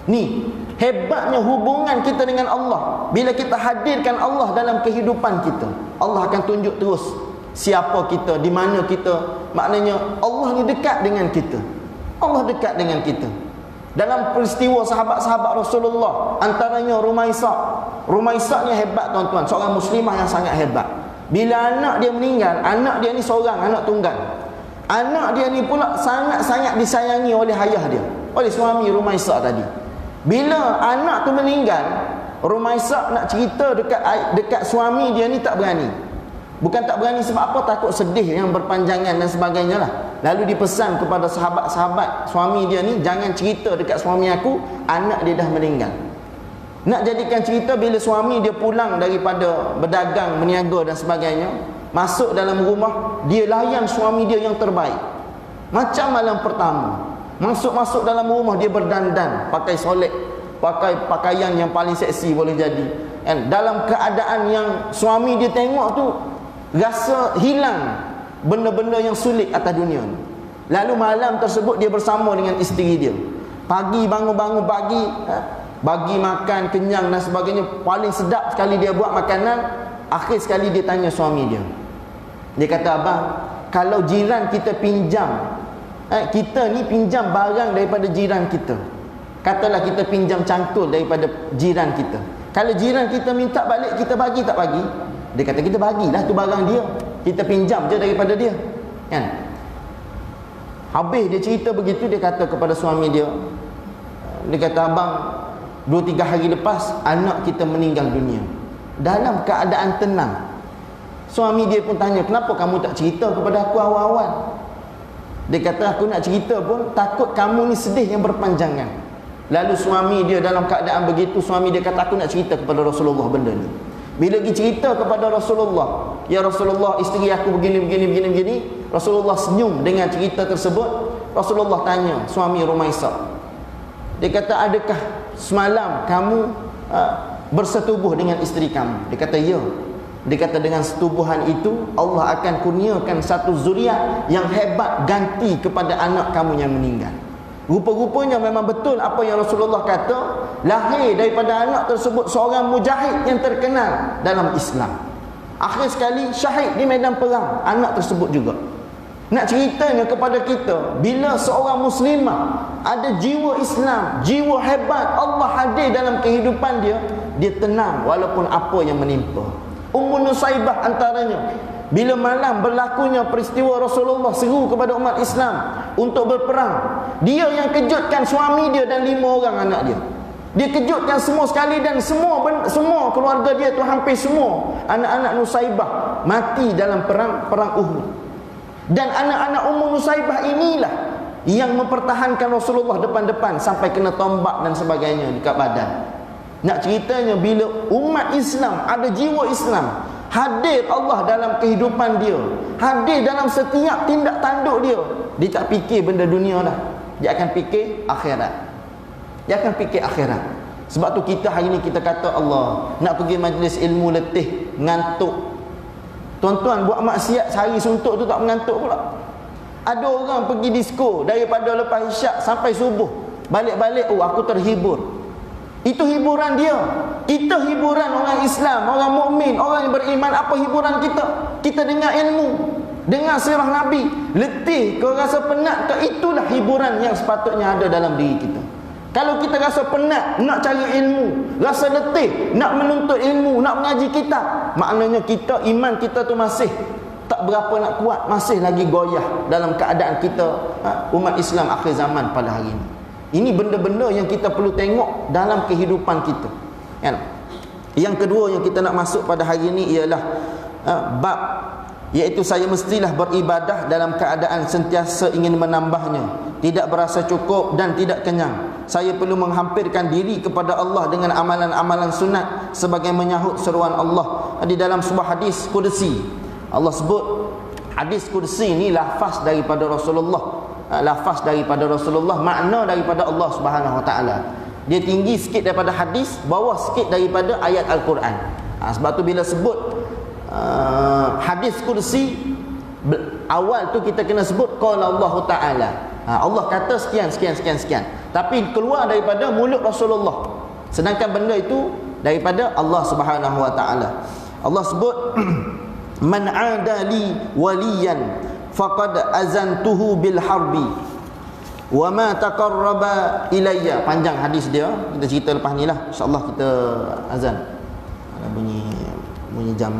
Ni hebatnya hubungan kita dengan Allah. Bila kita hadirkan Allah dalam kehidupan kita, Allah akan tunjuk terus siapa kita, di mana kita. Maknanya Allah ni dekat dengan kita. Allah dekat dengan kita. Dalam peristiwa sahabat-sahabat Rasulullah, antaranya Rumaisah ni hebat tuan-tuan, seorang muslimah yang sangat hebat. Bila anak dia meninggal, anak dia ni seorang anak tunggal. Anak dia ni pula sangat-sangat disayangi oleh ayah dia, oleh suami Rumaisah tadi. Bila anak tu meninggal, Rumaisah nak cerita dekat suami dia ni tak berani. Bukan tak berani sebab apa? Takut sedih yang berpanjangan dan sebagainya lah. Lalu dipesan kepada sahabat-sahabat suami dia ni, jangan cerita dekat suami aku, anak dia dah meninggal. Nak jadikan cerita, bila suami dia pulang daripada berdagang, berniaga dan sebagainya, masuk dalam rumah, dia layan suami dia yang terbaik. Macam malam pertama, masuk dalam rumah, dia berdandan, pakai solek, pakai pakaian yang paling seksi boleh jadi. And dalam keadaan yang suami dia tengok tu, rasa hilang benda-benda yang sulit atas dunia ni. Lalu malam tersebut dia bersama dengan isteri dia. Pagi bangun-bangun pagi, bagi makan, kenyang dan sebagainya. Paling sedap sekali dia buat makanan. Akhir sekali dia tanya suami dia. Dia kata, abang, kalau jiran kita pinjam, kita ni pinjam barang daripada jiran kita. Katalah kita pinjam cangkul daripada jiran kita. Kalau jiran kita minta balik, kita bagi tak bagi? Dia kata, kita bagilah, tu barang dia, kita pinjam je daripada dia, kan? Habis dia cerita begitu, dia kata kepada suami dia, dia kata, abang, 2-3 hari lepas anak kita meninggal dunia dalam keadaan tenang. Suami dia pun tanya, kenapa kamu tak cerita kepada aku awal-awal? Dia kata, aku nak cerita pun takut kamu ni sedih yang berpanjangan. Lalu suami dia dalam keadaan begitu, suami dia kata, aku nak cerita kepada Rasulullah benda ni. Bila dia cerita kepada Rasulullah, ya Rasulullah, isteri aku begini. Rasulullah senyum dengan cerita tersebut. Rasulullah tanya suami Rumaisah, dia kata, adakah semalam kamu bersetubuh dengan isteri kamu? Dia kata, ya. Dia kata, dengan setubuhan itu Allah akan kurniakan satu zuriat yang hebat ganti kepada anak kamu yang meninggal. Rupa-rupanya memang betul apa yang Rasulullah kata, lahir daripada anak tersebut seorang mujahid yang terkenal dalam Islam. Akhir sekali syahid di medan perang, anak tersebut juga. Nak ceritanya kepada kita, bila seorang muslimah ada jiwa Islam, jiwa hebat, Allah hadir dalam kehidupan dia, dia tenang walaupun apa yang menimpa. Ummu Nusaibah antaranya, bila malam berlakunya peristiwa Rasulullah seru kepada umat Islam untuk berperang, dia yang kejutkan suami dia dan 5 orang anak dia. Dia kejutkan semua sekali, dan semua keluarga dia tu, hampir semua anak-anak Nusaibah mati dalam perang Uhud. Dan anak-anak Ummu Nusaibah inilah yang mempertahankan Rasulullah depan-depan sampai kena tombak dan sebagainya dekat badan. Nak ceritanya, bila umat Islam ada jiwa Islam, hadir Allah dalam kehidupan dia, hadir dalam setiap tindak tanduk dia, Dia tak fikir benda dunia dah. Dia akan fikir akhirat. Dia akan fikir akhirat. Sebab tu kita hari ni kita kata Allah, nak pergi majlis ilmu letih, ngantuk. Tuan-tuan buat maksiat sehari suntuk tu tak mengantuk pula. Ada orang pergi disko daripada lepas isyak sampai subuh. Balik-balik, oh aku terhibur. Itu hiburan dia. Kita hiburan orang Islam, orang mukmin, orang yang beriman. Apa hiburan kita? Kita dengar ilmu, dengar sirah Nabi. Letih kau rasa penat ke? Itulah hiburan yang sepatutnya ada dalam diri kita. Kalau kita rasa penat nak cari ilmu, rasa letih nak menuntut ilmu, nak mengaji kitab, maknanya kita, iman kita tu masih tak berapa nak kuat, masih lagi goyah dalam keadaan kita umat Islam akhir zaman pada hari ini. Ini benda-benda yang kita perlu tengok dalam kehidupan kita. Yang kedua yang kita nak masuk pada hari ini ialah bab, iaitu saya mestilah beribadah dalam keadaan sentiasa ingin menambahnya, tidak berasa cukup dan tidak kenyang. Saya perlu menghampirkan diri kepada Allah dengan amalan-amalan sunat sebagai menyahut seruan Allah. Di dalam sebuah hadis kursi, Allah sebut hadis kursi ni lafaz daripada Rasulullah. Lafaz daripada Rasulullah, makna daripada Allah Subhanahu Wa Taala. Dia tinggi sikit daripada hadis, bawah sikit daripada ayat Al-Quran. Sebab tu bila sebut hadis kursi, awal tu kita kena sebut qala Allah Taala. Allah kata sekian. Tapi keluar daripada mulut Rasulullah. Sedangkan benda itu daripada Allah Subhanahu Wa Taala. Allah sebut man adali waliyan faqad azantuhu bil harbi wa ma taqarraba ilayya. Panjang hadis dia, kita cerita lepas ni lah. InsyaAllah kita azan. Ada bunyi jam.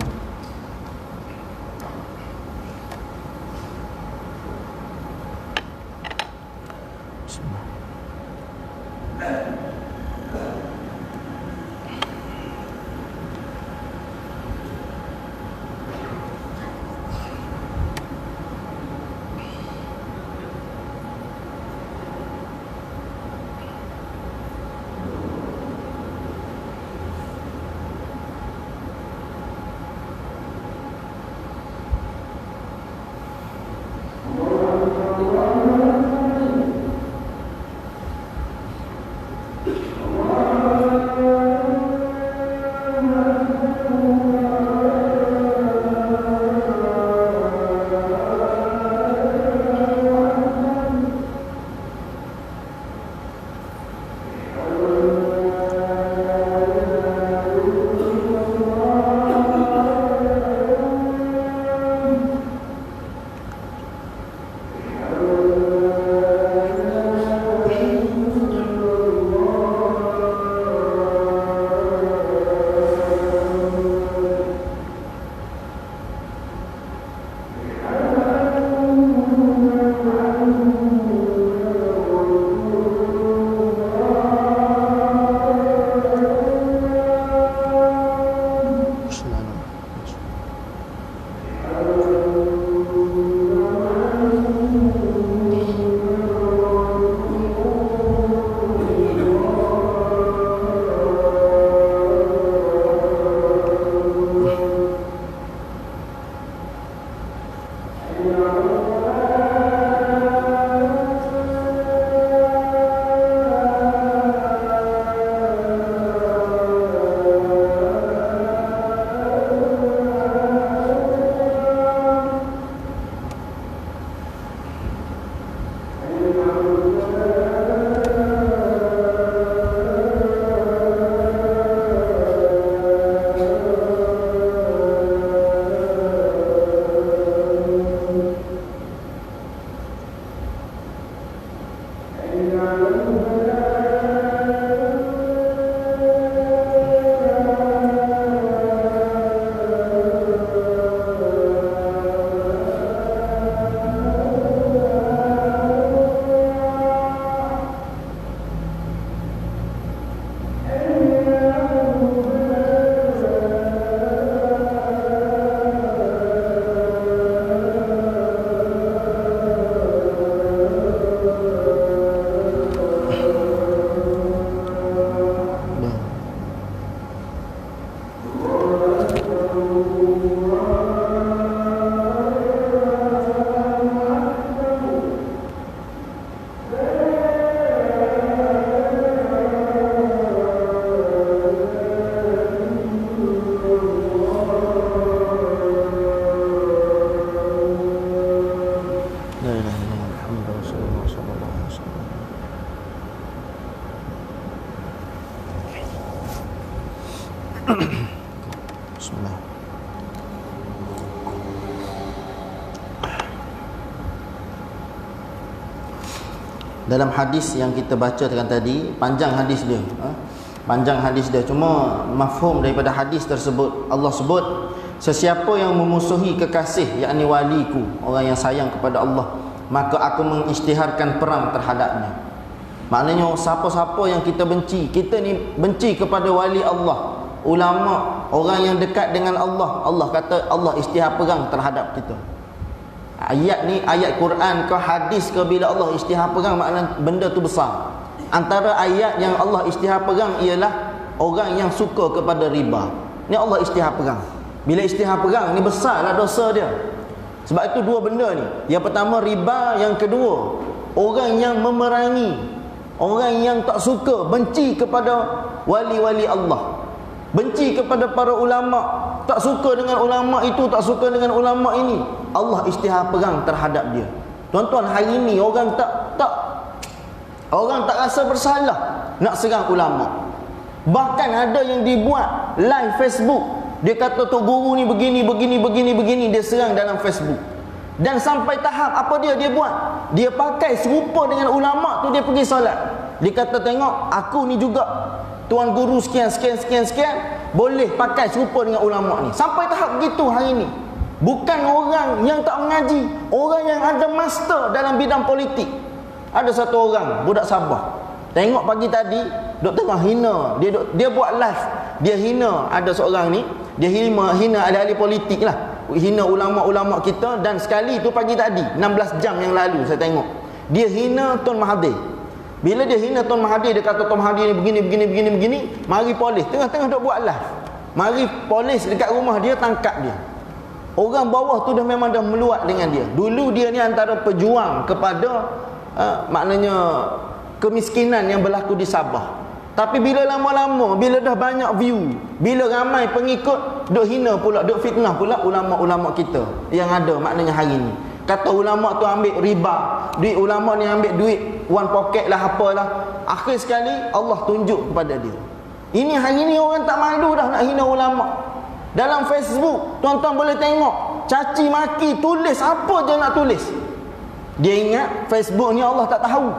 Bismillah. Dalam hadis yang kita bacakan tadi, panjang hadis dia, panjang hadis dia. Cuma mafhum daripada hadis tersebut, Allah sebut, sesiapa yang memusuhi kekasih, yakni waliku, orang yang sayang kepada Allah, maka aku mengisytiharkan perang terhadapnya. Maknanya siapa-siapa yang kita benci, kita ni benci kepada wali Allah, ulama, orang yang dekat dengan Allah, Allah kata Allah isytihar perang terhadap kita. Ayat ni ayat Quran ke hadis ke, bila Allah isytihar perang makna benda tu besar. Antara ayat yang Allah isytihar perang ialah orang yang suka kepada riba. Ni Allah isytihar perang. Bila isytihar perang ni besarlah dosa dia. Sebab itu dua benda ni. Yang pertama riba, yang kedua orang yang memerangi, orang yang tak suka, benci kepada wali-wali Allah, benci kepada para ulama, tak suka dengan ulama itu, tak suka dengan ulama ini, Allah isytihar perang terhadap dia. Tuan-tuan, hari ini orang tak rasa bersalah nak serang ulama. Bahkan ada yang dibuat live Facebook, dia kata tok guru ni begini, dia serang dalam Facebook. Dan sampai tahap apa dia buat? Dia pakai serupa dengan ulama tu, dia pergi solat. Dia kata tengok aku ni juga tuan guru sekian, boleh pakai serupa dengan ulama ni. Sampai tahap begitu hari ni. Bukan orang yang tak mengaji, orang yang ada master dalam bidang politik. Ada satu orang budak Sabah, tengok pagi tadi duk tengah hina, dia buat live, dia hina, ada seorang ni, dia hina ahli-ahli politik lah, hina ulama-ulama kita. Dan sekali tu pagi tadi 16 jam yang lalu saya tengok, dia hina Tun Mahathir. Bila dia hina Tun Mahathir, dia kata Tun Mahathir ni begini, mari polis tengah-tengah duk buat live, mari polis dekat rumah dia tangkap dia. Orang bawah tu dah memang dah meluat dengan dia. Dulu dia ni antara pejuang kepada maknanya kemiskinan yang berlaku di Sabah. Tapi bila lama-lama, bila dah banyak view, bila ramai pengikut, duk hina pula, duk fitnah pula ulama-ulama kita yang ada maknanya hari ni. Kata ulama tu ambil riba, duit ulama ni ambil duit one pocket lah, apalah. Akhir sekali Allah tunjuk kepada dia. Ini hari ni orang tak malu dah nak hina ulama. Dalam Facebook tuan-tuan boleh tengok, caci maki, tulis apa je nak tulis. Dia ingat Facebook ni Allah tak tahu.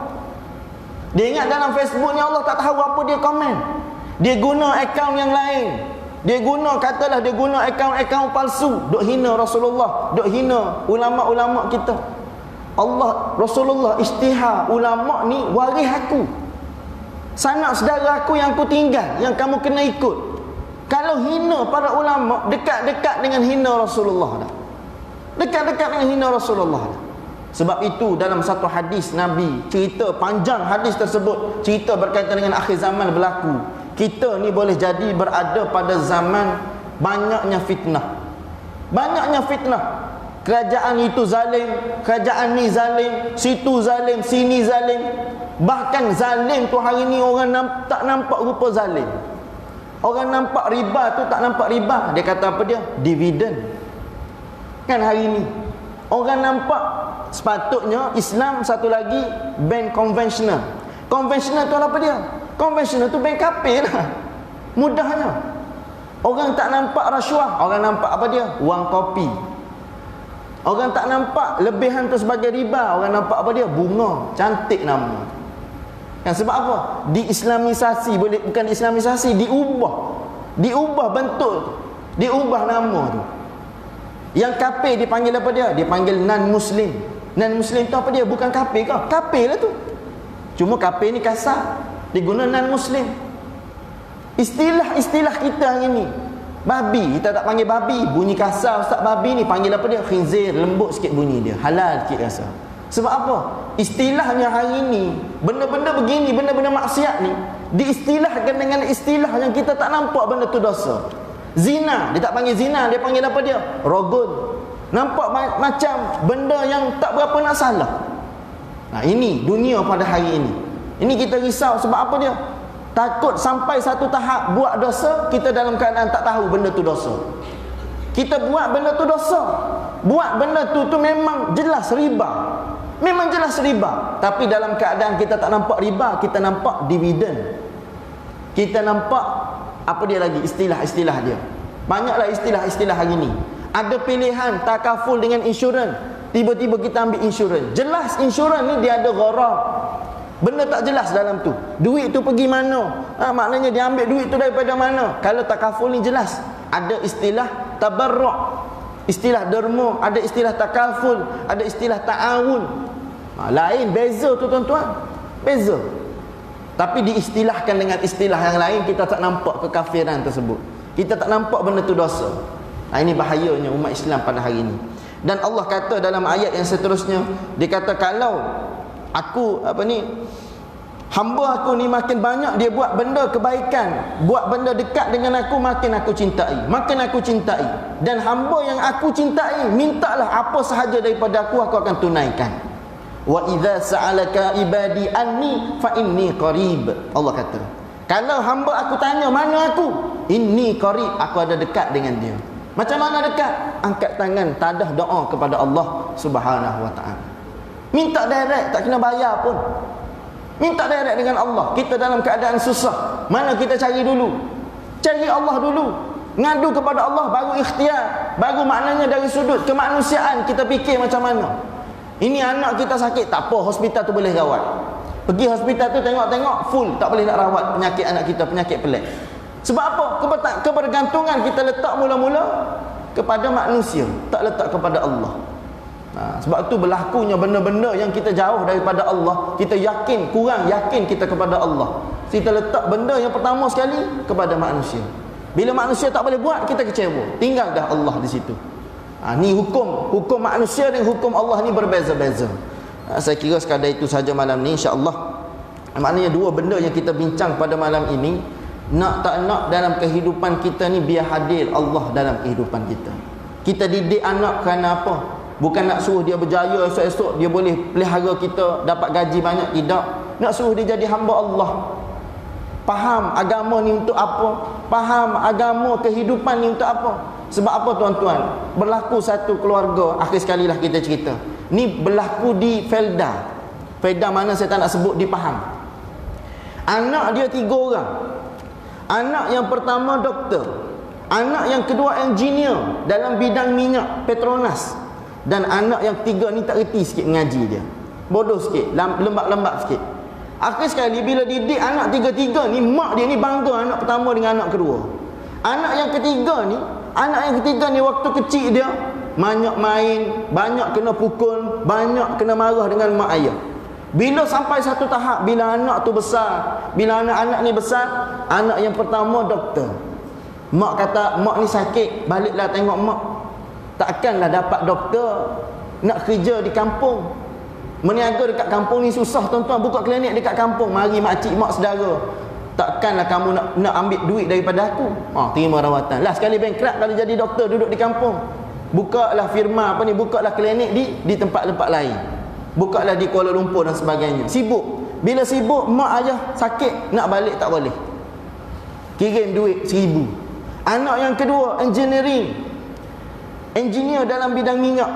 Dia ingat dalam Facebook ni Allah tak tahu apa dia komen. Dia guna akaun yang lain. Dia guna, katalah dia guna akaun-akaun palsu, duk hina Rasulullah, duk hina ulama-ulama kita. Allah, Rasulullah isytihar ulama ni waris aku, sanak saudara aku yang aku tinggal, yang kamu kena ikut. Kalau hina para ulama, dekat-dekat dengan hina Rasulullah dah. Dekat-dekat dengan hina Rasulullah dah. Sebab itu dalam satu hadis Nabi cerita panjang, hadis tersebut cerita berkaitan dengan akhir zaman berlaku. Kita ni boleh jadi berada pada zaman banyaknya fitnah. Banyaknya fitnah. Kerajaan itu zalim, kerajaan ni zalim, situ zalim, sini zalim. Bahkan zalim tu hari ni orang tak nampak rupa zalim. Orang nampak riba tu tak nampak riba. Dia kata apa dia? Dividen. Kan hari ni orang nampak sepatutnya Islam satu lagi bank konvensional. Konvensional tu apa dia? Konvensional tu bank kafir lah. Mudahnya. Orang tak nampak rasuah, orang nampak apa dia? Wang kopi. Orang tak nampak lebihan tu sebagai riba, orang nampak apa dia? Bunga. Cantik nama. Kan sebab apa? Diislamisasi, boleh bukan diislamisasi, diubah bentuk tu. Diubah nama tu. Yang kafir dipanggil apa dia? Dipanggil non-muslim. Non-muslim tu apa dia? Bukan kafir ke? Kafir lah tu. Cuma kafir ni kasar, diguna non-muslim. Istilah-istilah kita hari ni, babi, kita tak panggil babi, bunyi kasar. Ustaz, babi ni panggil apa dia? Khinzir, lembut sikit bunyi dia, halal sikit rasa. Sebab apa? Istilahnya hari ni, benda-benda begini, benda-benda maksiat ni diistilahkan dengan istilah yang kita tak nampak benda tu dosa. Zina, dia tak panggil zina, dia panggil apa dia? Rogun. Nampak macam benda yang tak berapa nak salah. Nah, ini dunia pada hari ini. Ini kita risau sebab apa dia? Takut sampai satu tahap buat dosa, kita dalam keadaan tak tahu benda tu dosa. Kita buat benda tu dosa. Buat benda tu memang jelas riba. Memang jelas riba. Tapi dalam keadaan kita tak nampak riba, kita nampak dividen. Kita nampak Apa dia lagi? Istilah-istilah dia. Banyaklah istilah-istilah hari ni. Ada pilihan takaful dengan insurans. Tiba-tiba kita ambil insurans. Jelas insurans ni dia ada gharar. Benda tak jelas dalam tu. Duit tu pergi mana? Maknanya dia ambil duit tu daripada mana? Kalau takaful ni jelas. Ada istilah tabarruk, istilah derma, ada istilah takaful, ada istilah ta'awun. Lain, beza tu tuan-tuan. Beza. Tapi diistilahkan dengan istilah yang lain, kita tak nampak kekafiran tersebut. Kita tak nampak benda tu dosa. Ini bahayanya umat Islam pada hari ini. Dan Allah kata dalam ayat yang seterusnya, dia kata kalau aku hamba aku ni makin banyak dia buat benda kebaikan, buat benda dekat dengan aku, makin aku cintai. Dan hamba yang aku cintai, mintalah apa sahaja daripada aku akan tunaikan. Wa idza sa'alaka ibadi anni fa inni qarib. Allah kata, kalau hamba aku tanya mana aku, inni qarib, aku ada dekat dengan dia. Macam mana dekat? Angkat tangan, tadah doa kepada Allah Subhanahu wa taala. Minta direct, tak kena bayar pun. Minta direct dengan Allah. Kita dalam keadaan susah, mana kita cari dulu? Cari Allah dulu. Ngadu kepada Allah, baru ikhtiar. Baru maknanya dari sudut kemanusiaan kita fikir macam mana. Ini anak kita sakit, tak apa, hospital tu boleh rawat. Pergi hospital tu tengok-tengok, full, tak boleh nak rawat penyakit anak kita, penyakit pelik. Sebab apa? Kebergantungan kita letak mula-mula kepada manusia, tak letak kepada Allah. Sebab tu berlakunya benda-benda yang kita jauh daripada Allah, kita yakin, kurang yakin kita kepada Allah. Kita letak benda yang pertama sekali kepada manusia. Bila manusia tak boleh buat, kita kecewa. Tinggal dah Allah di situ. Ni hukum manusia dan hukum Allah ni berbeza-beza. Saya kira sekadar itu saja malam ni, insya-Allah. Maknanya dua benda yang kita bincang pada malam ini. Nak tak nak dalam kehidupan kita ni, biar hadir Allah dalam kehidupan kita. Kita didik anak kerana apa? Bukan nak suruh dia berjaya esok-esok dia boleh pelihara kita, dapat gaji banyak, tidak. Nak suruh dia jadi hamba Allah. Faham agama ni untuk apa? Faham agama kehidupan ni untuk apa? Sebab apa tuan-tuan? Berlaku satu keluarga, akhir sekali lah kita cerita. Ni berlaku di Felda. Felda mana saya tak nak sebut, di Pahang. Anak dia 3 orang. Anak yang pertama doktor, anak yang kedua engineer dalam bidang minyak Petronas, dan anak yang ketiga ni tak reti sikit mengaji dia, bodoh sikit, lembab-lembab sikit. Akhir sekali bila didik anak tiga-tiga ni, mak dia ni bangga anak pertama dengan anak kedua. Anak yang ketiga ni waktu kecil dia banyak main, banyak kena pukul, banyak kena marah dengan mak ayah. Bila sampai satu tahap, bila anak tu besar, bila anak-anak ni besar, anak yang pertama doktor. Mak kata, mak ni sakit, baliklah tengok mak. Takkanlah dapat doktor nak kerja di kampung. Meniaga dekat kampung ni susah tuan-tuan, buka klinik dekat kampung, mari makcik, mak saudara. Takkanlah kamu nak ambil duit daripada aku. Terima rawatan. Lah sekali bankrupt kalau jadi doktor duduk di kampung. Bukalah firma bukalah klinik di tempat-tempat lain. Bukalah di Kuala Lumpur dan sebagainya. Sibuk. Bila sibuk, mak ayah sakit, nak balik tak boleh. Kirim duit 1,000. Anak yang kedua engineering, engineer dalam bidang minyak.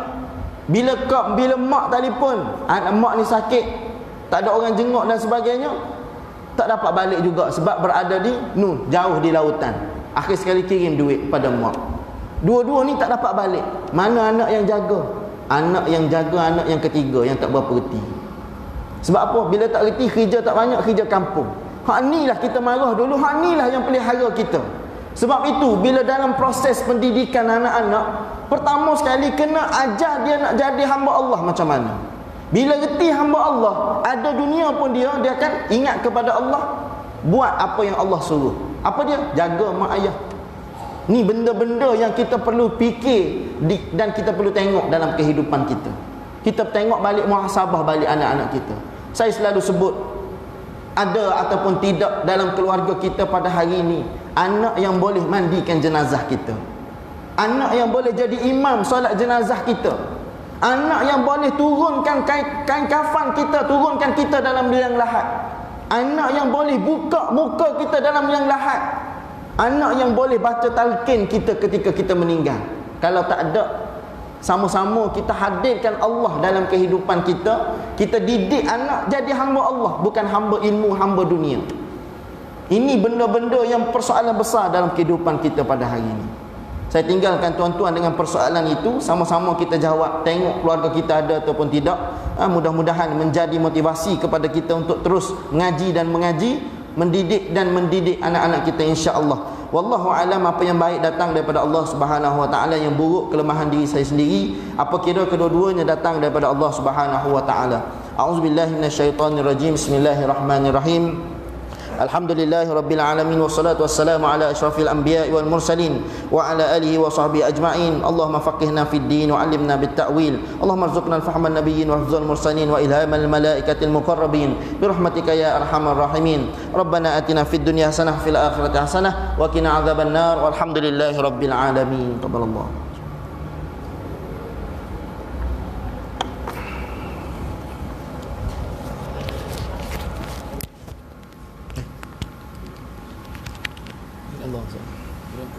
Bila mak telefon, anak mak ni sakit, tak ada orang jenguk dan sebagainya, tak dapat balik juga sebab berada di jauh di lautan. Akhir sekali kirim duit pada mak. Dua-dua ni tak dapat balik. Mana anak yang jaga? Anak yang jaga anak yang ketiga yang tak berapa reti. Sebab apa? Bila tak reti, kerja tak banyak, kerja kampung. Hak ni lah kita marah dulu, hak ni lah yang pelihara kita. Sebab itu bila dalam proses pendidikan anak-anak, pertama sekali kena ajar dia nak jadi hamba Allah macam mana. Bila reti hamba Allah, ada dunia pun dia akan ingat kepada Allah, buat apa yang Allah suruh. Apa dia? Jaga mak ayah. Ni benda-benda yang kita perlu fikir dan kita perlu tengok dalam kehidupan kita. Kita tengok balik, muhasabah balik anak-anak kita. Saya selalu sebut, ada ataupun tidak dalam keluarga kita pada hari ini anak yang boleh mandikan jenazah kita, anak yang boleh jadi imam solat jenazah kita, anak yang boleh turunkan kain kafan kita, turunkan kita dalam liang lahat, anak yang boleh buka muka kita dalam liang lahat, anak yang boleh baca talqin kita ketika kita meninggal. Kalau tak ada, sama-sama kita hadirkan Allah dalam kehidupan kita. Kita didik anak jadi hamba Allah, bukan hamba ilmu, hamba dunia. Ini benda-benda yang persoalan besar dalam kehidupan kita pada hari ini. Saya tinggalkan tuan-tuan dengan persoalan itu, sama-sama kita jawab, tengok keluarga kita ada ataupun tidak. Mudah-mudahan menjadi motivasi kepada kita untuk terus mengaji dan mengaji, mendidik dan mendidik anak-anak kita, insya-Allah. Wallahu alam, apa yang baik datang daripada Allah Subhanahu wa taala, yang buruk kelemahan diri saya sendiri. Apa kira kedua-duanya datang daripada Allah Subhanahu wa taala. A'udzubillahi minasyaitonirrajim. Bismillahirrahmanirrahim. Alhamdulillahi rabbil alamin, wassalatu wassalamu ala asyrafil anbiya'i wal mursalin wa ala alihi wa sahbihi ajma'in. Allahumma faqihna fid din wa 'allimna bit ta'wil. Allahumma arzuqna fahman nabiyyin wa hifdzal mursalin wa ilhamal malaikatil muqarrabin bi rahmatika ya arhamar rahimin. Rabbana atina fid dunya hasanah fil akhirati hasanah wa qina adzaban nar. Walhamdulillahi rabbil alamin. Taqabbalallah. Allah.